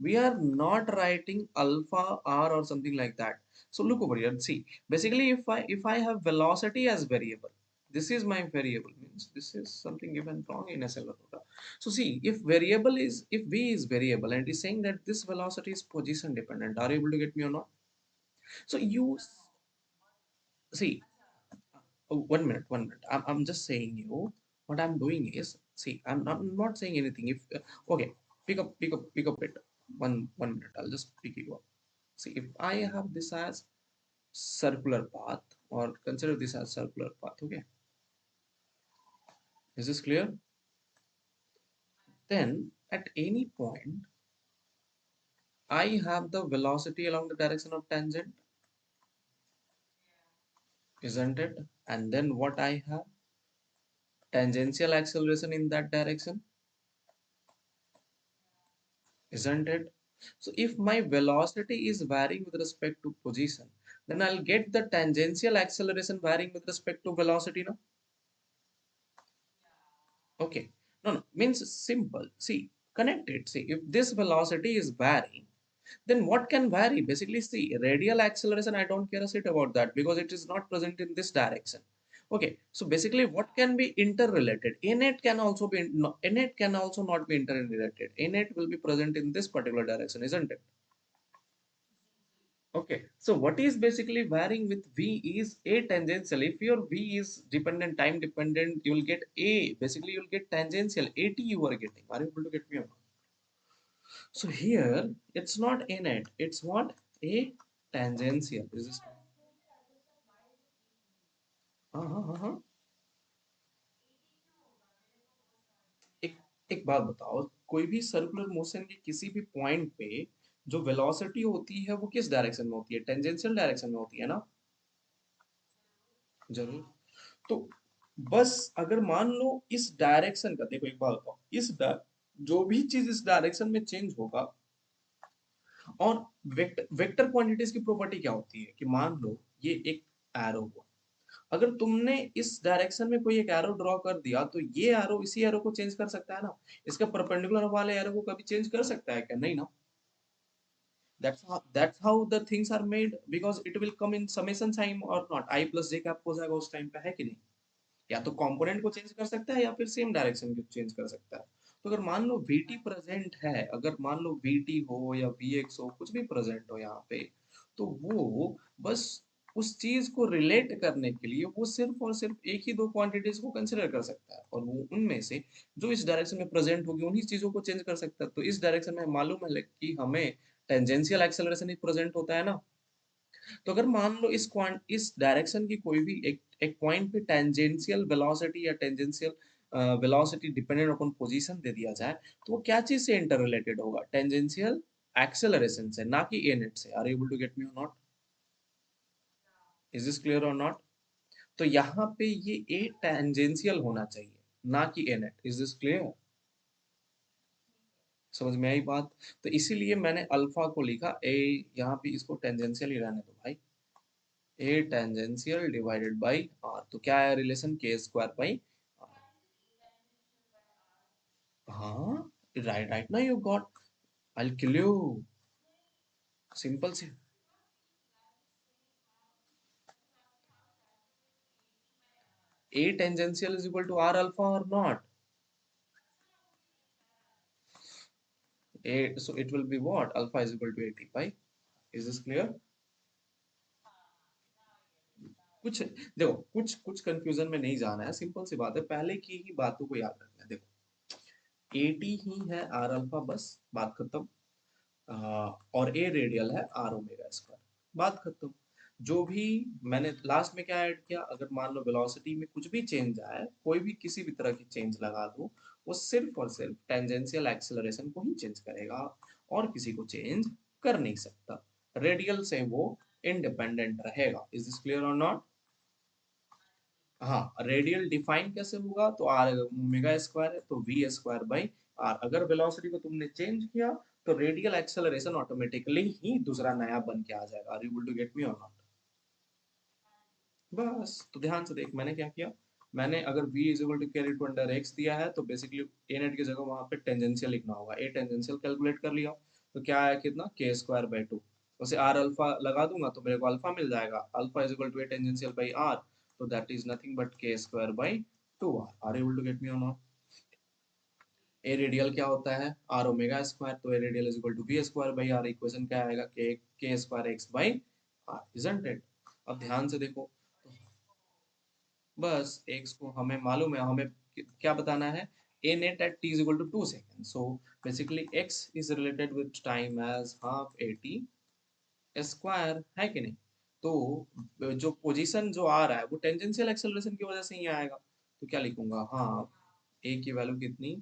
we are not writing alpha r or something like that. So look over here and see. Basically, if I have velocity as variable, this is my variable, means this is something given wrong in accelerometer. So see, if variable is, if v is variable and it is saying that this velocity is position dependent, are you able to get me or not? So you see, 1 minute, 1 minute. I'm just saying you, what I'm doing is, see, I'm not saying anything. If okay, pick up it. 1 minute. I'll just pick you up. See, if I have this as circular path, or consider this as circular path, okay, is this clear? Then at any point, I have the velocity along the direction of tangent, isn't it? And then what I have? Tangential acceleration in that direction, isn't it? So if my velocity is varying with respect to position, then I'll get the tangential acceleration varying with respect to velocity, no? Okay. No, no, means simple. See, connect it. See, if this velocity is varying, then what can vary? Basically, see, radial acceleration, I don't care a shit about that because it is not present in this direction. Okay, so basically, what can be interrelated? Innate can also be, no, innate can also not be interrelated. Innate will be present in this particular direction, isn't it? Okay, so what is basically varying with V is A tangential. If your V is dependent, time dependent, you will get A. Basically, you will get tangential. AT you are getting. Are you able to get me or not? So here, it's not a net. It's what? A tangential. Is this? Uh-huh, uh-huh. एक बात बताओ, कोई भी circular motion के किसी भी point पे जो वेलोसिटी होती है वो किस डायरेक्शन में होती है? टेंजेंशियल डायरेक्शन में होती है ना? जरूर। तो बस अगर मान लो इस डायरेक्शन का, देखो एक बात बताओ, जो भी चीज इस डायरेक्शन में चेंज होगा, और वेक्टर क्वांटिटीज की प्रॉपर्टी क्या होती है कि मान लो ये एक एरो हुआ, अगर तुमने इस डायरेक्शन में कोई एक एरो ड्रॉ कर दिया तो ये एरो इसी एरो को चेंज कर सकता है ना? इसका परपेंडिकुलर वाले एरो को कभी चेंज कर सकता है क्या? नहीं ना। That's how the things are made, because it will come in summation sign or not, I plus j cap हो जाएगा उस टाइम पे, है कि नहीं? या तो कंपोनेंट को चेंज कर सकता है या फिर सेम डायरेक्शन को चेंज कर सकता है। तो अगर मान लो VT प्रेजेंट है, अगर मान लो VT हो या VX हो, कुछ भी प्रेजेंट हो यहाँ पे, तो वो बस उस चीज को रिलेट करने के लिए वो सिर्फ और सिर्फ एक ही दो क्वांटिटीज को कंसिडर कर सकता है, और वो उनमें से जो इस डायरेक्शन में प्रेजेंट होगी उन्हीं चीजों को चेंज कर सकता है। तो इस डायरेक्शन में मालूम है कि हमें टेंजेंशियल एक्सेलरेशन ही प्रेजेंट होता है ना। तो अगर मान लो इस डायरेक्शन की कोई भी एक पॉइंट पे टेंजेंशियल वेलोसिटी या tangential velocity dependent upon position दे दिया जाए, तो वो क्या चीज से इंटर रिलेटेड होगा? टेंजेंशियल एक्सेलरेशन से, ना कि ए नेट से। Are able to get me or not? Is this clear or not? तो यहाँ पे ये ए टेंजेंशियल होना चाहिए, ना कि a net. Is this clear? समझ में आई बात? तो इसीलिए मैंने अल्फा को लिखा ए, यहाँ पे इसको टेंजेंशियल ही रहने दो भाई। A tangential divided by r, तो क्या है relation? K square by r. हाँ, राइट राइट ना, you got. I kill you. Simple see. A tangential is equal to r alpha or not? A, so it will be what? Alpha is equal to 80 pi. Is this clear? कुछ देखो, कुछ कुछ confusion में नहीं जाना है, simple सी बात है, पहले की ही बातों को याद रखना है। देखो, 80 ही है आर अल्फा, बस बात खत्म। और ए रेडियल है आर ओमेगा स्क्वायर, बात खत्म। जो भी मैंने लास्ट में क्या ऐड किया, अगर मान लो वेलोसिटी में कुछ भी चेंज आए, कोई भी किसी भी तरह की चेंज लगा दो, वो सिर्फ और सिर्फ टेंजेंशियल एक्सेलरेशन को ही चेंज करेगा, और किसी को चेंज कर नहीं सकता। रेडियल से वो इंडिपेंडेंट रहेगा। Is this clear or not? हाँ, रेडियल डिफाइन कैसे होगा? तो आर ओमेगा स्क्वायर है, तो वी स्क्वायर बाई आर। अगर वेलोसिटी को तुमने चेंज किया तो रेडियल एक्सेलरेशन ऑटोमेटिकली ही दूसरा नया बन के आ जाएगा। Are you able to get me or not? बस, तो ध्यान से देख मैंने क्या किया। मैंने अगर v is equal to carry two under x दिया है, तो बेसिकली ए नेट की जगह वहां पे टेंजेंशियल लिखना होगा। ए टेंजेंशियल कैलकुलेट कर लिया, तो क्या आया कितना? K square by two. उसे आर अल्फा लगा दूंगा तो मेरे को अल्फा मिल जाएगा। Alpha is equal to a tangential by r, तो that is nothing but k square by two r. Are able to get me or not? A radial क्या होता है? आर ओमेगा स्क्वायर, तो a radial is equal to v square by r. Equation क्या आएगा? K square x by r, isn't it? अब ध्यान से देखो, बस x को हमें मालूम है, हमें क्या बताना है? a net at t is equal to 2 seconds. So basically x is related with time as half at square, है कि नहीं? तो जो पोजीशन जो आ रहा है वो टेंजेंशियल एक्सेलरेशन की वजह से ही आएगा। तो क्या लिखूंगा? हाँ, a की वैल्यू कितनी?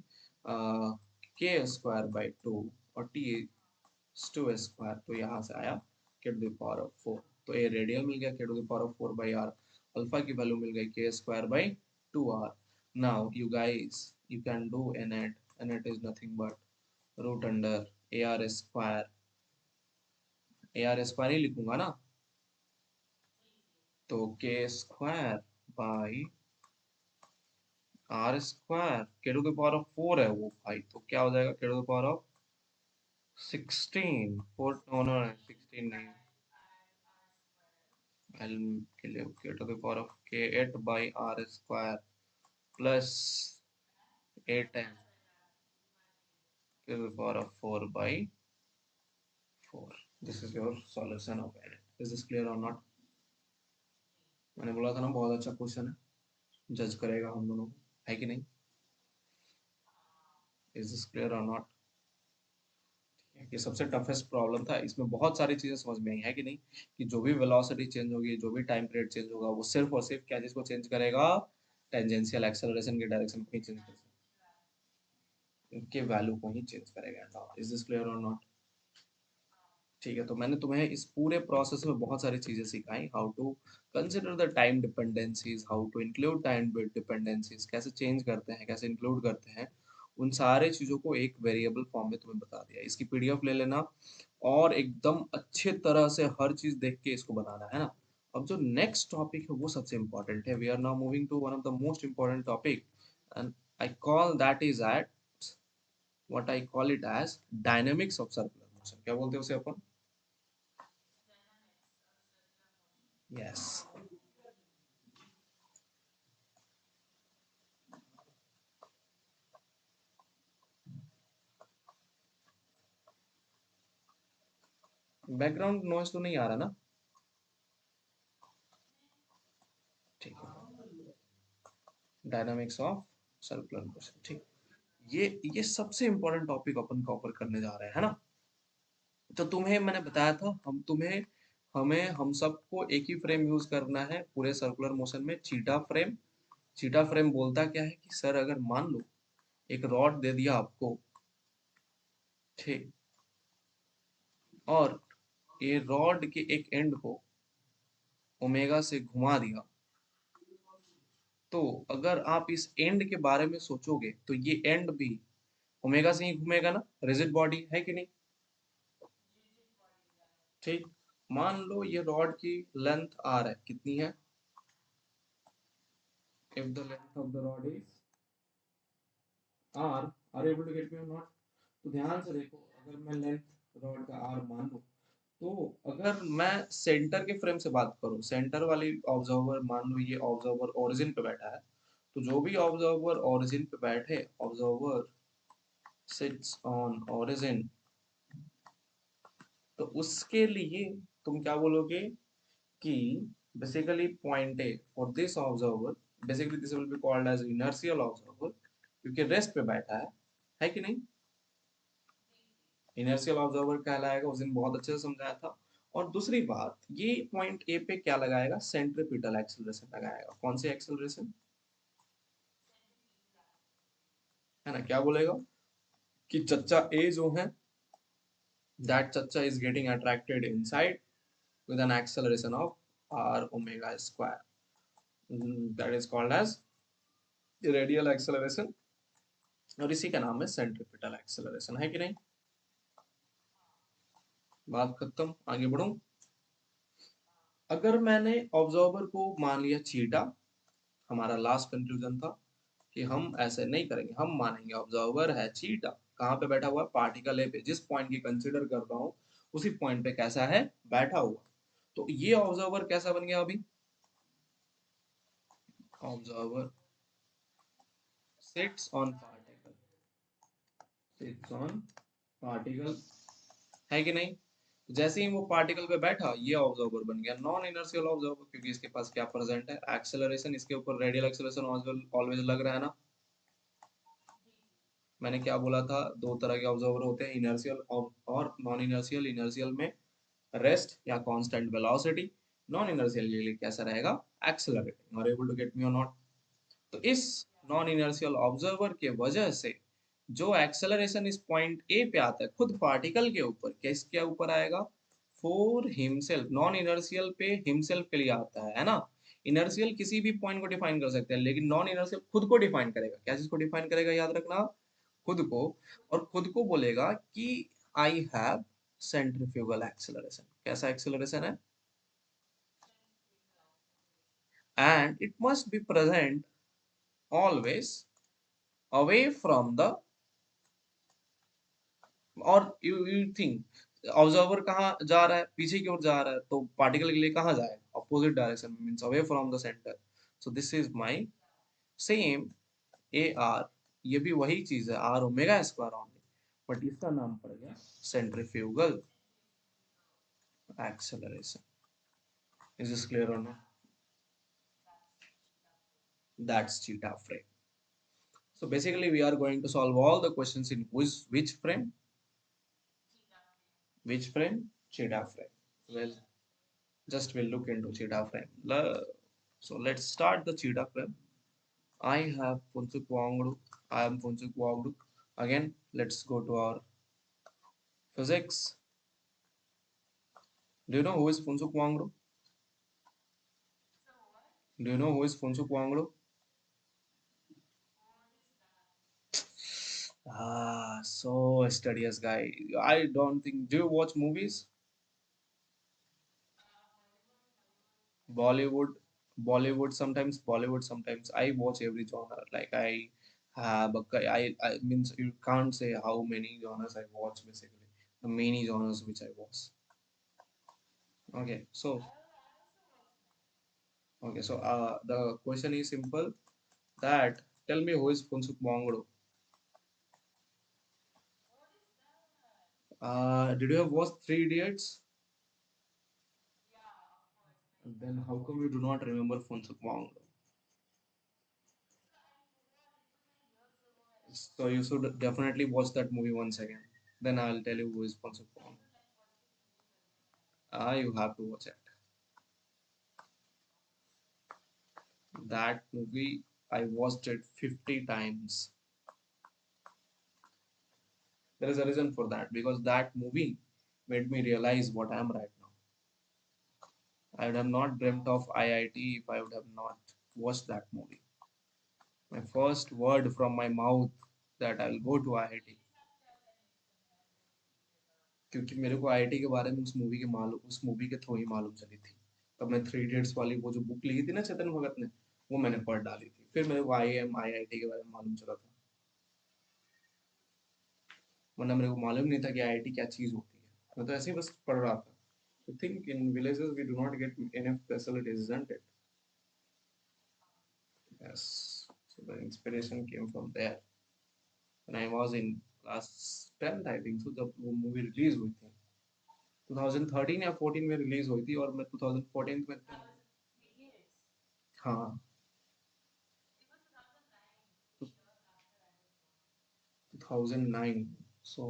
के स्क्वायर बाई टू, और टी टू स्क्वायर, तो यहाँ से आया के टू द पावर ऑफ 4। तो ए रेडियल मिल गया k to the power of 4 by r. Alpha की वैल्यू मिल गई k square by two r. Now you guys, you can do a net. A net is nothing but root under a r square. A r square ही लिखूंगा ना, तो k square by r square, k to the power of 4 है वो भाई, तो क्या हो जाएगा? K to the power of 16, 4, no no 16 नहीं, I'll kill you. K to the power of k8 by r square plus a10 to the power of 4 by 4. This is your solution of it. Is this clear or not? मैंने बोला था ना बहुत अच्छा question है, जज करेगा हम दोनों को, है कि नहीं? Is this clear or not? ये सबसे टफेस्ट प्रॉब्लम था, इसमें बहुत सारी चीजें समझ में आई, है कि नहीं? कि जो भी वेलोसिटी चेंज होगी, जो भी टाइम पीरियड चेंज होगा, वो सिर्फ और सिर्फ क्या चीज को चेंज करेगा? टेंजेंशियल एक्सेलरेशन के डायरेक्शन को ही चेंज कर सकता के वैल्यू को ही चेंज करेगा। Is this clear or not? ठीक है, तो मैंने तुम्हें इस पूरे प्रोसेस में बहुत सारी चीजें सिखाई, how to consider the time dependencies, how to include time dependencies, कैसे चेंज करते हैं, कैसे इंक्लूड करते हैं, उन सारे चीजों को एक वेरिएबल फॉर्म में तुम्हें बता दिया। इसकी पीडीएफ ले लेना और एकदम अच्छे तरह से हर चीज देख के इसको बनाना है ना। अब जो नेक्स्ट टॉपिक है वो सबसे इम्पोर्टेंट है। We are now moving to one of the most important topic, and I call that is at what I call it as dynamics of circular motion। क्या बोलते हैं उसे अपन? यस। बैकग्राउंड नॉइज तो नहीं आ रहा ना? ठीक है, डायनामिक्स ऑफ सर्कुलर मोशन। ठीक, ये सबसे इंपॉर्टेंट टॉपिक अपन कवर करने जा रहे हैं, है ना। तो तुम्हें मैंने बताया था, हम सबको एक ही फ्रेम यूज करना है पूरे सर्कुलर मोशन में, चीटा फ्रेम। चीटा फ्रेम बोलता क्या है कि सर अगर मान लो एक रॉड दे दिया आपको, ठीक, और ये रॉड के एक एंड को ओमेगा से घुमा दिया, तो अगर आप इस एंड के बारे में सोचोगे तो ये एंड भी ओमेगा से ही घूमेगा ना, रिजिड बॉडी है कि नहीं। ठीक, मान लो ये रॉड की लेंथ आर है, कितनी है? If the length of the rod is r, are able to get me or not? तो ध्यान से देखो, अगर मैं लेंथ रॉड का आर मान लूं, तो अगर मैं सेंटर के फ्रेम से बात करूं, सेंटर वाली ऑब्जर्वर मान लो ये ऑब्जर्वर ओरिजिन पे बैठा है, तो जो भी ऑब्जर्वर ओरिजिन पे बैठे, ऑब्जर्वर सिट्स ऑन ओरिजिन, तो उसके लिए तुम क्या बोलोगे कि basically point A for this observer, basically this will be called as inertial observer, क्योंकि रेस्ट पे बैठा है कि नहीं। इनर्शियल ऑब्जर्वर कहलाएगा, उस दिन बहुत अच्छे से समझाया था। और दूसरी बात, ये पॉइंट ए पे क्या लगाएगा? सेंट्रीपिटल एक्सेलरेशन लगाएगा। कौन सी एक्सेलरेशन? है ना, क्या बोलेगा कि चच्चा ए जो है, दैट चच्चा is getting attracted inside with an acceleration of r omega square, that is called as radial acceleration, और इसी का नाम है सेंट्रीपिटल एक्सेलरेशन, है कि नहीं। बात खत्म, आगे बढ़ूं। अगर मैंने ऑब्जर्वर को मान लिया चीटा, हमारा लास्ट कंक्लूजन था कि हम ऐसे नहीं करेंगे, हम मानेंगे ऑब्जर्वर है चीटा, कहाँ पे बैठा हुआ है? पार्टिकल ए पे, जिस पॉइंट की कंसीडर कर रहा हूँ उसी पॉइंट पे कैसा है? बैठा हुआ। तो ये ऑब्जर्वर कैसा बन गया अभी? Observer sits on particle, sits on particle, है कि नहीं। जैसे ही वो पार्टिकल पे बैठा, ये ऑब्जर्वर बन गया नॉन इनर्शियल ऑब्जर्वर, क्योंकि इसके पास क्या प्रेजेंट है? एक्सेलरेशन। इसके ऊपर रेडियल एक्सेलरेशन ऑलवेज लग रहा है ना। मैंने क्या बोला था? दो तरह के ऑब्जर्वर होते हैं, इनर्शियल और नॉन इनर्शियल। इनर्शियल में रेस्ट या कांस्टेंट वेलोसिटी, नॉन इनर्शियल के लिए कैसा रहेगा? Accelerating. Are able to get me or not? तो इस नॉन इनर्शियल ऑब्जर्वर के वजह से जो एक्सेलरेशन इस पॉइंट ए पे आता है, खुद पार्टिकल के ऊपर, किसके ऊपर आएगा? For himself. नॉन इनर्शियल पे हिमसेल्फ के लिए आता है ना। इनर्शियल किसी भी पॉइंट को डिफाइन कर सकते हैं, लेकिन नॉन इनर्शियल खुद को डिफाइन करेगा। क्या चीज को डिफाइन करेगा? याद रखना, खुद को। और खुद को बोलेगा कि आई हैव सेंट्रीफ्यूगल एक्सेलरेशन। कैसा एक्सेलरेशन है? And it must be present always away from the, और यू थिंक ऑब्जर्वर कहाँ जा रहा है? पीछे की ओर जा रहा है, तो पार्टिकल के लिए कहाँ जाएगा? अपोजिट डायरेक्शन में, means away from the centre. So this is my same a r, ये भी वही चीज है, r omega square only, but इसका नाम पड़ गया centrifugal acceleration. Is this clear or not? That's theta frame. So basically we are going to solve all the questions in which frame? Which frame? Theta frame. Well, just we'll look into theta frame. So let's start the theta frame. I have Punchuk Wangdu. I am Punchuk Wangdu. Again, let's go to our physics. Do you know who is Funsuk Wangdo? Do you know who is Funsuk Wangdo? Ah, so studious guy. I don't think. Do you watch movies? Bollywood, Bollywood sometimes, Bollywood sometimes. I watch every genre. Like I have, I means you can't say how many genres I watch basically. The many genres which I watch. Okay, so the question is simple. That tell me who is Funsuk Mongdo? Did you have watched Three Idiots? Then how come you do not remember Funsuk Mongdo? So you should definitely watch that movie once again. Then I'll tell you who is Funsuk Mongdo. You have to watch it. That movie, I watched it 50 times. There is a reason for that because that movie made me realize what I am right now. I would have not dreamt of IIT if I would have not watched that movie. My first word from my mouth that I'll go to IIT क्योंकि मेरे को IIT के बारे में उस movie के through ही मालूम चली थी। तब मैं थ्री इडियट्स वाली वो जो बुक लिखी थी ना चेतन भगत ने, वो मैंने पढ़ डाली थी। फिर मेरे को आईआईटी के बारे में मालूम चला था, वरना मेरे को मालूम नहीं था कि आईआईटी क्या चीज़ होती है। मैं तो ऐसे ही बस पढ़ रहा था। I think in villages we do not get enough facilities, isn't it? Yes. So the inspiration came from there. When I was in class 10th, I think, so जब वो मूवी रिलीज हुई थी 2013 या 14 में रिलीज हुई थी और मैं 2014 में हाँ 2009. So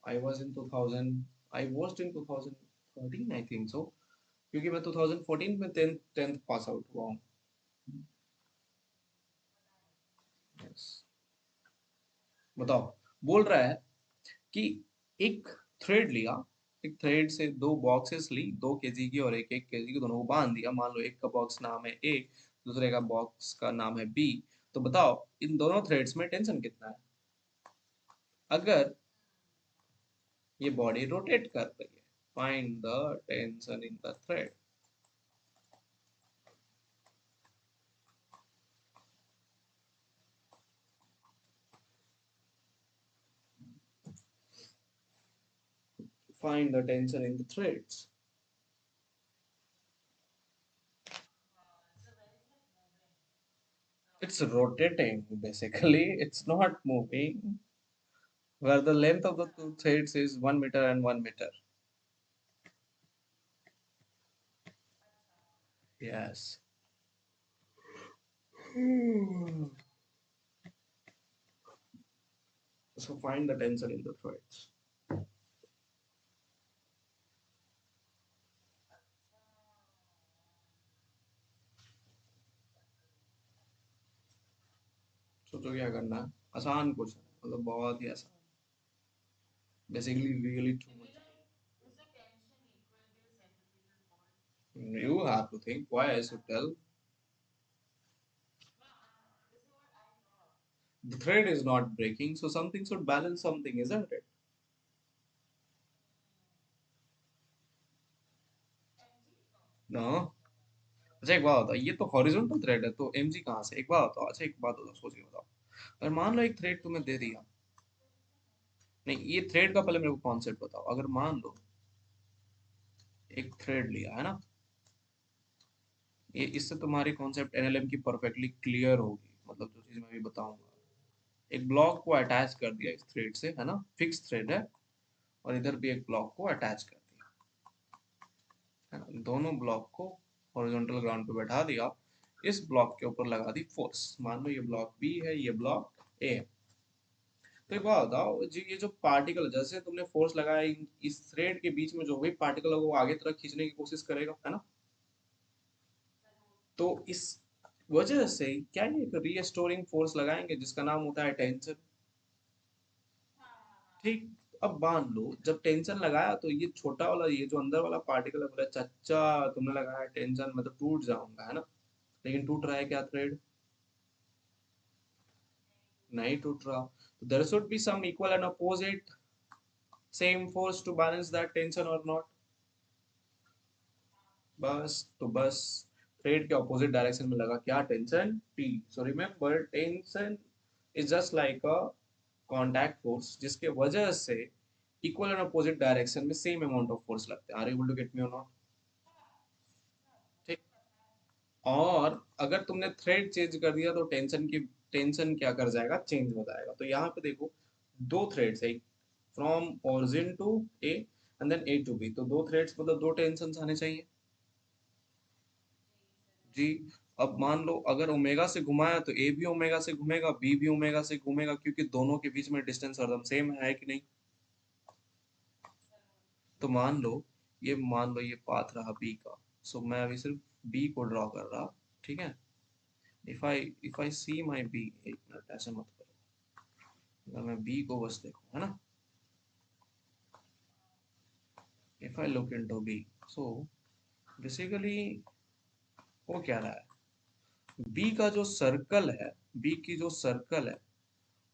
I was in 2000, I watched in 2013 I think so, क्योंकि मैं 2014 में 10th पास आउट हुआ हूँ। Yes. बताओ, बोल रहा है कि एक थ्रेड लिया, एक थ्रेड से दो बॉक्सेस ली, 2 केजी की और एक 1 केजी की, दोनों को बांध दिया। मान लो एक का बॉक्स नाम है ए, दूसरे का बॉक्स का नाम है बी। तो बताओ इन दोनों थ्रेड्स में टेंशन कितना है अगर ये बॉडी रोटेट कर रही है? Find the tension in the thread. Find the tension in the threads. It's rotating basically, it's not moving. Where the length of the two threads is 1 meter and 1 meter. Yes. So find the tensor in the threads. सोचो क्या करना है, आसान question है, मतलब बहुत ही आसान, basically really to much. You have to think why I should tell. The thread is not breaking, so something should balance something, isn't it? No. अच्छा एक बात बताओ, ये तो हॉरिजॉन्टल थ्रेड है तो एमजी कहाँ से? एक बात बताओ, अच्छा एक बात बताओ, सोच के बताओ। अगर मान लो एक थ्रेड तुम्हें दे दिया, नहीं ये थ्रेड का पहले मेरे को कॉन्सेप्ट बताओ। अगर मान लो एक थ्रेड लिया है ना, ये इससे तुम्हारी कॉन्सेप्ट एनएलएम की परफेक्टली क्लियर होगी, मतलब जो चीज मैं अभी बताऊंगा। एक ब्लॉक को अटैच कर दिया इस थ्रेड से, है ना, फिक्स थ्रेड है, और इधर भी एक ब्लॉक को अटैच कर दिया, है ना, दोनों ब्लॉक को हॉरिजॉन्टल ग्राउंड पे बैठा दिया। इस ब्लॉक के ऊपर लगा दी फोर्स, मान लो ये ब्लॉक बी है, ये ब्लॉक ए है। तो एक बात बताओ जी, ये जो पार्टिकल जैसे तुमने फोर्स लगाया इस थ्रेड के बीच में, जो भी पार्टिकल है वो आगे तरफ खींचने की कोशिश करेगा, है ना। तो इस वजह से क्या ये एक रीस्टोरिंग फोर्स लगाएंगे जिसका नाम होता है टेंशन। ठीक। अब मान लो जब टेंशन लगाया तो ये छोटा वाला, ये जो अंदर वाला पार्टिकल है, बोला चच्चा तुमने लगाया टेंशन, मैं तो टूट जाऊंगा, है ना। लेकिन टूट रहा है क्या थ्रेड? नहीं टूट रहा। तो there should be some equal and opposite same force to balance that tension or not. बस तो बस थ्रेड के ऑपोजिट डायरेक्शन में लगा क्या? Tension t. So remember tension is just like a contact force जिसके वजह से इक्वल एंड अपोजिट डायरेक्शन में सेम अमाउंट ऑफ फोर्स लगते हैं। Are you able to get me or not? ठीक। और अगर तुमने थ्रेड चेंज कर दिया तो टेंशन क्या कर जाएगा? चेंज हो जाएगा। तो यहाँ पे देखो दो थ्रेड्स है, from origin to A and then A to B, तो दो थ्रेड्स मतलब दो टेंशन आने चाहिए जी। अब मान लो अगर ओमेगा से घुमाया तो ए भी ओमेगा से घूमेगा, बी भी ओमेगा से घूमेगा, क्योंकि दोनों के बीच में डिस्टेंस हरदम सेम है कि नहीं। तो मान लो ये पाथ रहा बी का। सो मैं अभी सिर्फ बी को ड्रॉ कर रहा, ठीक है। If I see my B, एक मिनट ऐसे मत करो, अगर मैं बी को बस देखूं, है ना। If I look into B, so basically वो क्या रहा है, बी का जो सर्कल है, बी की जो सर्कल है,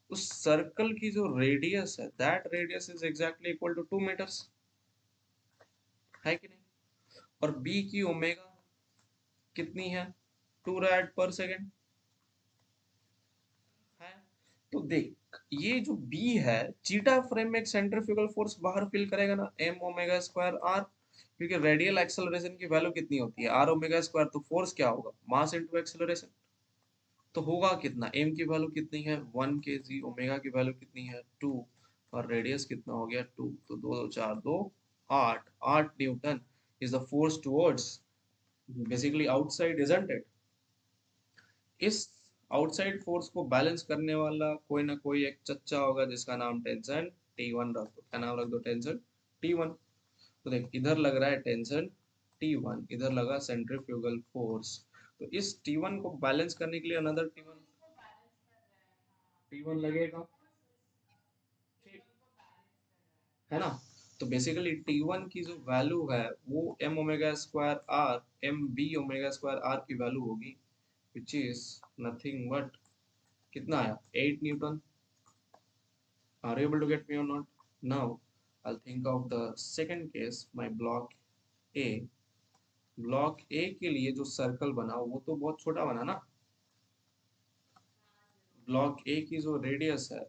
उस सर्कल की जो रेडियस है, that radius is exactly equal to 2 metres, है कि नहीं। और बी की ओमेगा कितनी है? 2 रैड पर सेकेंड है। तो देख ये जो बी है, चीटा फ्रेम में एक सेंट्रीफ्यूगल फोर्स बाहर फील करेगा ना, एम ओमेगा स्क्वायर आर, क्योंकि रेडियल एक्सेलरेशन की वैल्यू कितनी होती है? R omega square. तो फोर्स क्या होगा? Mass into acceleration. तो होगा कितना? एम की वैल्यू कितनी है? 1 kg, ओमेगा की वैल्यू कितनी है? 2, और रेडियस कितना हो गया? 2। तो दो दो चार दो, 8। 8 Newton is the force towards basically outside, isn't it. इस आउटसाइड फोर्स को बैलेंस करने वाला कोई ना कोई एक चच्चा होगा जिसका नाम टेंशन T1 रख दो। क्या नाम रख दो? Tension T1। तो देख इधर लग रहा है टेंशन T1, इधर लगा सेंट्रीफ्यूगल फोर्स। तो इस T1 को बैलेंस करने के लिए अनदर T1 लगेगा, ठीक है ना। तो बेसिकली T1 की जो वैल्यू है वो m omega square r, m b omega square r की वैल्यू होगी, विच इज नथिंग बट कितना आया? 8 newton. Are you able to get me or not? Now, I'll think of the second case, my block A. Block ए के लिए जो circle बना वो तो बहुत छोटा बना ना। ब्लॉक ए की जो रेडियस है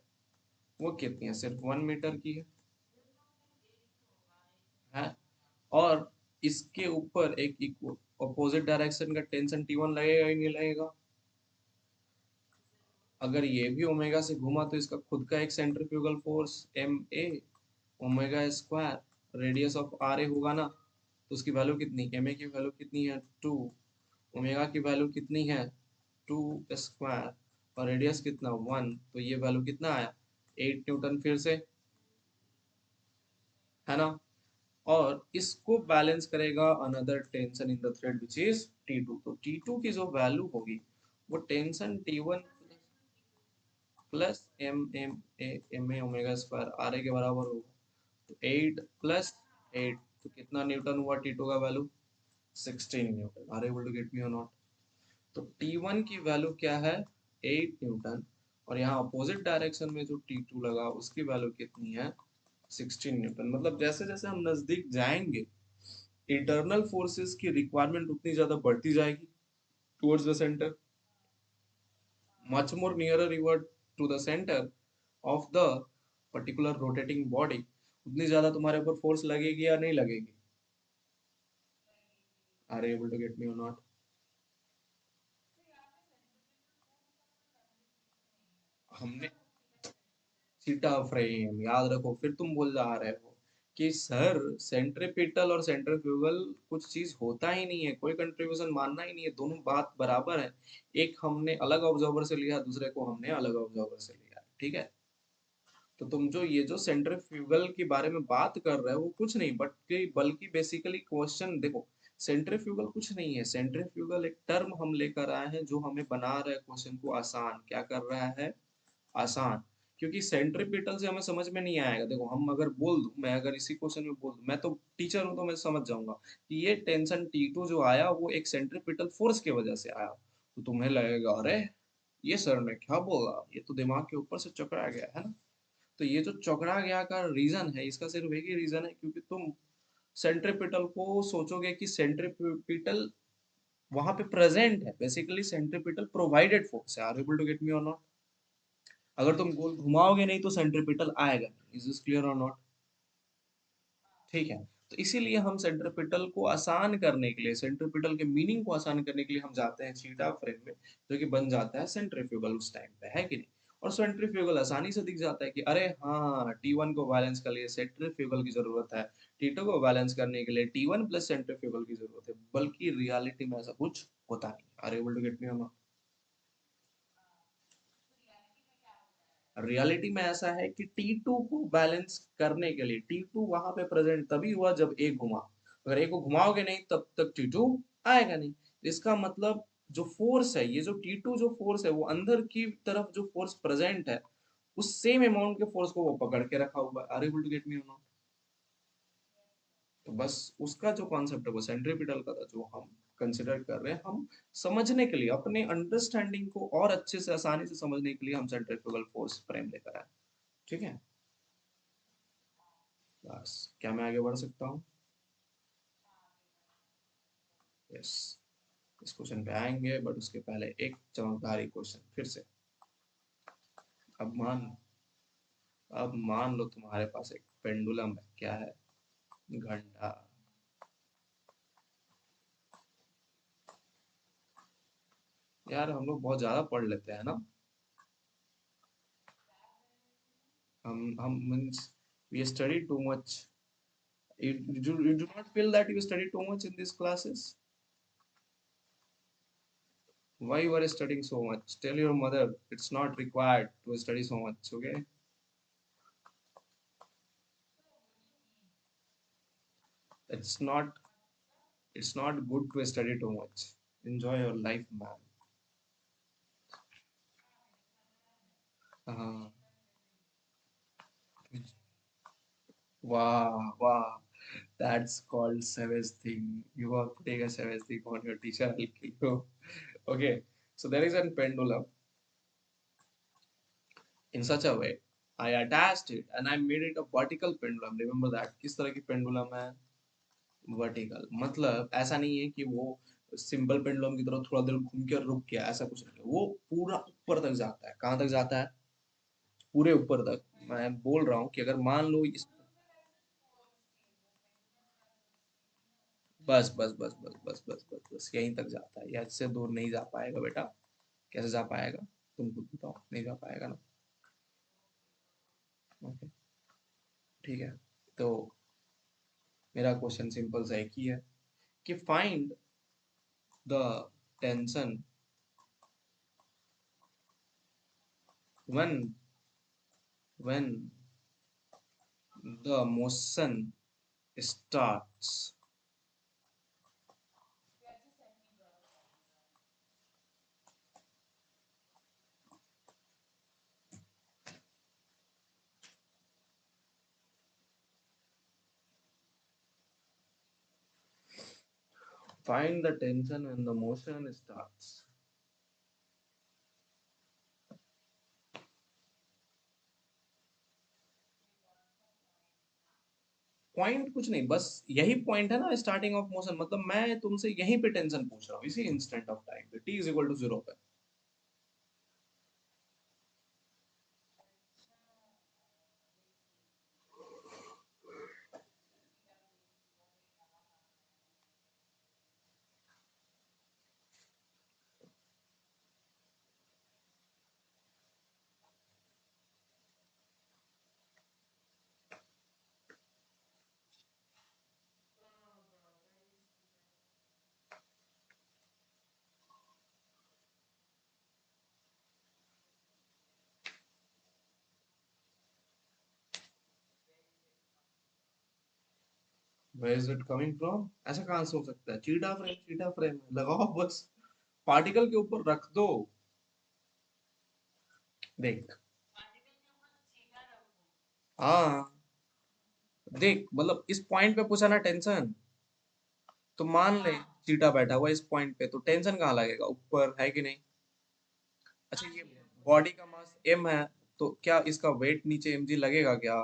वो कितनी है? सिर्फ 1 मीटर की है। और इसके ऊपर एक अपोजिट डायरेक्शन का टेंशन T1 लगेगा ही नहीं लगेगा। अगर ये भी ओमेगा से घूमा तो इसका खुद का एक centrifugal force m a omega square radius of r a होगा ना। तो उसकी वैल्यू कितनी? एम ए की वैल्यू कितनी है? 2। ओमेगा की वैल्यू कितनी है? 2 स्क्वायर। और रेडियस कितना? 1। तो ये वैल्यू कितना आया? 8 न्यूटन फिर से, है ना। और इसको बैलेंस करेगा another tension in the thread which is T2। तो T2 की जो वैल्यू होगी वो tension T1 plus m m m a omega square r a के बराबर होगा। तो 8 प्लस 8, तो कितना न्यूटन हुआ T2 का value? 16 newton. Are able to get me or not? तो T1 की वैल्यू क्या है? 8 न्यूटन। और यहाँ अपोजिट डायरेक्शन में जो T2 लगा उसकी वैल्यू कितनी है? 16 न्यूटन। मतलब जैसे जैसे हम नजदीक जाएंगे इंटरनल फोर्सेस की रिक्वायरमेंट उतनी ज्यादा बढ़ती जाएगी towards the centre, much more nearer you are to the center of the particular rotating body, उतनी ज्यादा तुम्हारे ऊपर फोर्स लगेगी या नहीं लगेगी? Are able to get me or not? हमने थीटा फ्रेम याद रखो, फिर तुम बोल जा रहे हो कि सर सेंट्रीपिटल और सेंट्रीफ्यूगल कुछ चीज होता ही नहीं है, कोई कंट्रीब्यूशन मानना ही नहीं है, दोनों बात बराबर है। एक हमने अलग ऑब्जर्वर से लिया, दूसरे को हमने अलग ऑब्जर्वर से लिया, ठीक है। तो तुम जो ये जो सेंट्रीफ्यूगल के बारे में बात कर रहे हो वो कुछ नहीं बल्कि बेसिकली क्वेश्चन देखो, सेंट्रीफ्यूगल कुछ नहीं है। सेंट्रीफ्यूगल एक टर्म हम लेकर आए हैं जो हमें बना रहा है क्वेश्चन को आसान, क्या कर रहा है? आसान। क्योंकि सेंट्रीपिटल से हमें समझ में नहीं आएगा। देखो हम अगर बोल दूं, मैं अगर इसी क्वेश्चन में बोल दूं, मैं तो टीचर हूं तो मैं समझ जाऊंगा कि ये टेंशन T2 जो आया वो एक सेंट्रीपिटल फोर्स की वजह से आया, तो तुम्हें लगेगा अरे ये सर ने क्या बोला, ये तो दिमाग के ऊपर से चकरा गया है ना। तो ये जो चकरा गया का रीजन है, इसका सिर्फ एक ही रीजन है, क्योंकि तुम सेंट्रीपिटल को सोचोगे कि सेंट्रीपिटल वहां पे प्रेजेंट है। बेसिकली सेंट्रीपिटल प्रोवाइडेड फोर्स है। Are able to get me or not? अगर तुम गोल घुमाओगे नहीं तो सेंट्रीपिटल आएगा। Is this clear or not? ठीक है। तो इसीलिए हम सेंट्रीपिटल को आसान करने के लिए, सेंट्रीपिटल के मीनिंग को आसान करने के लिए हम जाते हैं चीटा फ्रेम में, जो कि बन जाता है सेंट्रीफ्यूगल उस टाइम पे, है कि नहीं। और सेंट्रीफ्यूगल आसानी से दिख जाता है कि अरे हाँ, T1 को बैलेंस के लिए सेंट्रीफ्यूगल की जरूरत है, T2 को बैलेंस करने के लिए T1 प्लस सेंट्रीफ्यूगल की जरूरत है। बल्कि रियलिटी में ऐसा कुछ होता नहीं। Are able to get me or not? Reality में ऐसा है कि T2 को बैलेंस करने के लिए T2 वहां पे प्रेजेंट तभी हुआ जब ए घुमा। अगर ए को घुमाओगे नहीं तब तक T2 आएगा नहीं। इसका मतलब जो फोर्स है, ये जो T2 जो फोर्स है, वो अंदर की तरफ जो फोर्स प्रेजेंट है, उस सेम अमाउंट के फोर्स को वो पकड़ के रखा हुआ है। Are able to get me or not? तो बस उसका जो कॉन्सेप्ट है वो सेंट्रीपिटल का था, जो हम कंसिडर कर रहे हैं। हम समझने के लिए, अपने अंडरस्टैंडिंग को और अच्छे से आसानी से समझने के लिए हम सेंट्रीफ्यूगल फोर्स फ्रेम लेकर आए। ठीक है। बस, क्या मैं आगे बढ़ सकता हूँ? यस। इस क्वेश्चन पे आएंगे, बट उसके पहले एक चमकदारी क्वेश्चन फिर से। अब मान अब मान लो तुम्हारे पास एक पेंडुलम है। क्या है? घंटा। यार हम लोग बहुत ज्यादा पढ़ लेते हैं ना। हम means we study too much. You do not feel that you study too much in these classes? Why you are studying so much? Tell your mother it's not required to study so much, okay? It's not it's not good to study too much. Enjoy your life, man. Uh, wow, wow. That's called savage thing. You are putting a savage thing on your teacher. I'll kill you. Okay. So there is a pendulum in such a way. I attached it and I made it a vertical pendulum. Remember that? किस तरह की pendulum है? Vertical. मतलब ऐसा नहीं है कि वो सिंपल पेंडुलम की तरह थोड़ा देर घूम के रुक गया, ऐसा कुछ नहीं है। वो पूरा ऊपर तक जाता है। कहाँ तक जाता है? पूरे ऊपर तक। मैं बोल रहा हूँ कि अगर मान लो इस, बस बस बस बस बस बस बस बस यहीं तक जाता है, या इससे दूर नहीं जा पाएगा बेटा। कैसे जा पाएगा? तुम खुद बताओ, नहीं जा पाएगा ना। ओके। ठीक है। तो मेरा क्वेश्चन सिंपल सा एक ही है कि find the tension when when the motion starts. Find the tension when the motion starts. Point कुछ नहीं, बस यही पॉइंट है ना, स्टार्टिंग ऑफ मोशन। मतलब मैं तुमसे यहीं पे टेंशन पूछ रहा हूँ, इसी इंस्टेंट ऑफ टाइम पे, t इज इक्वल टू 0 पे। Where is it coming from? ऐसा कहाँ से हो सकता है? चीटा फ्रेम लगाओ बस, पार्टिकल के ऊपर रख दो। देख, हाँ, देख मतलब इस पॉइंट पे पूछा ना टेंशन, तो मान ले चीटा बैठा हुआ इस पॉइंट पे, तो टेंशन कहाँ लगेगा, ऊपर है कि नहीं। अच्छा ये बॉडी का मास m है, तो क्या इसका वेट नीचे mg लगेगा क्या,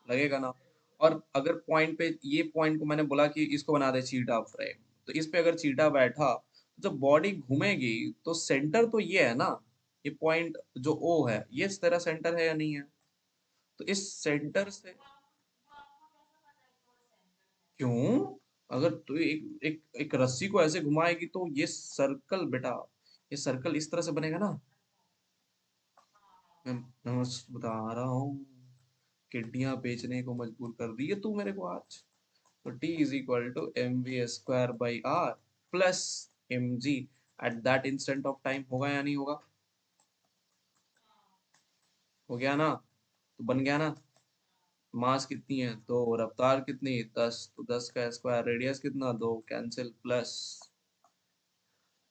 लगेगा ना। और अगर पॉइंट पे, ये पॉइंट को मैंने बोला कि इसको बना दे चीटा फ्रेम, तो इस पे अगर चीटा बैठा, तो जब बॉडी घूमेगी तो सेंटर तो ये है ना, ये पॉइंट जो ओ है ये इस तरह सेंटर है या नहीं है, तो इस सेंटर से। क्यों, अगर तू एक रस्सी को ऐसे घुमाएगी तो ये सर्कल बेटा, ये सर्कल इस तरह से बनेगा ना। मैं बस बता रहा हूँ, किडनियां बेचने को मजबूर कर दी है तू मेरे को आज। तो T is equal to m v square by r plus m g at that instant of time, होगा या नहीं होगा, हो गया ना, तो बन गया ना। मास कितनी है, तो रफ्तार कितनी, 10, तो 10 का स्क्वायर, रेडियस कितना, 2, कैंसिल, प्लस,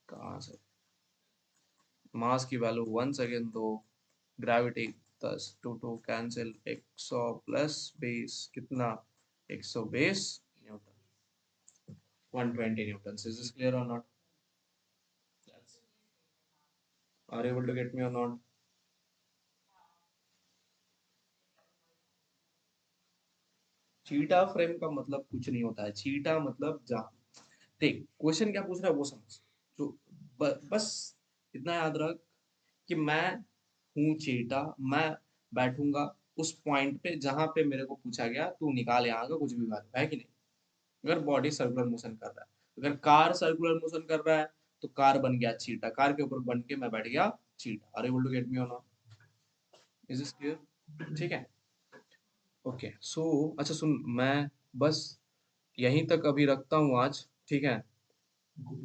कहाँ से, मास की वैल्यू 1 सेकेंड, तो ग्रेविटी 10, 2 कैंसिल, 100 प्लस 20 कितना, 120 newton, 120 newton. Is this clear or not, are able to get me or not. Cheetah frame का मतलब कुछ नहीं होता है, चीटा मतलब जा, देख क्वेश्चन क्या पूछ रहा है वो समझ, जो बस इतना याद रख कि मैं हूँ चीटा, मैं बैठूंगा उस पॉइंट पे जहां पे मेरे को पूछा गया, तू निकाल यहाँ का कुछ भी वैल्यू है कि नहीं। अगर बॉडी सर्कुलर मोशन कर रहा है, अगर कार सर्कुलर मोशन कर रहा है, तो कार बन गया चीटा, कार के ऊपर बन के मैं बैठ गया चीटा, are able to get me or not, is this clear, ठीक है। ओके सो अच्छा सुन, मैं बस यहीं तक अभी रखता हूँ आज, ठीक है,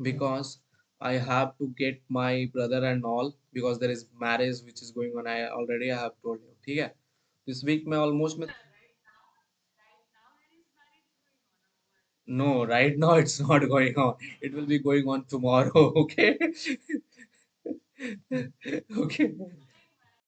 because I have to get my brother and all, because there is marriage which is going on, I already I have told you, ठीक है, this week मैं almost मैं, no right now it's not going on, it will be going on tomorrow, okay, okay,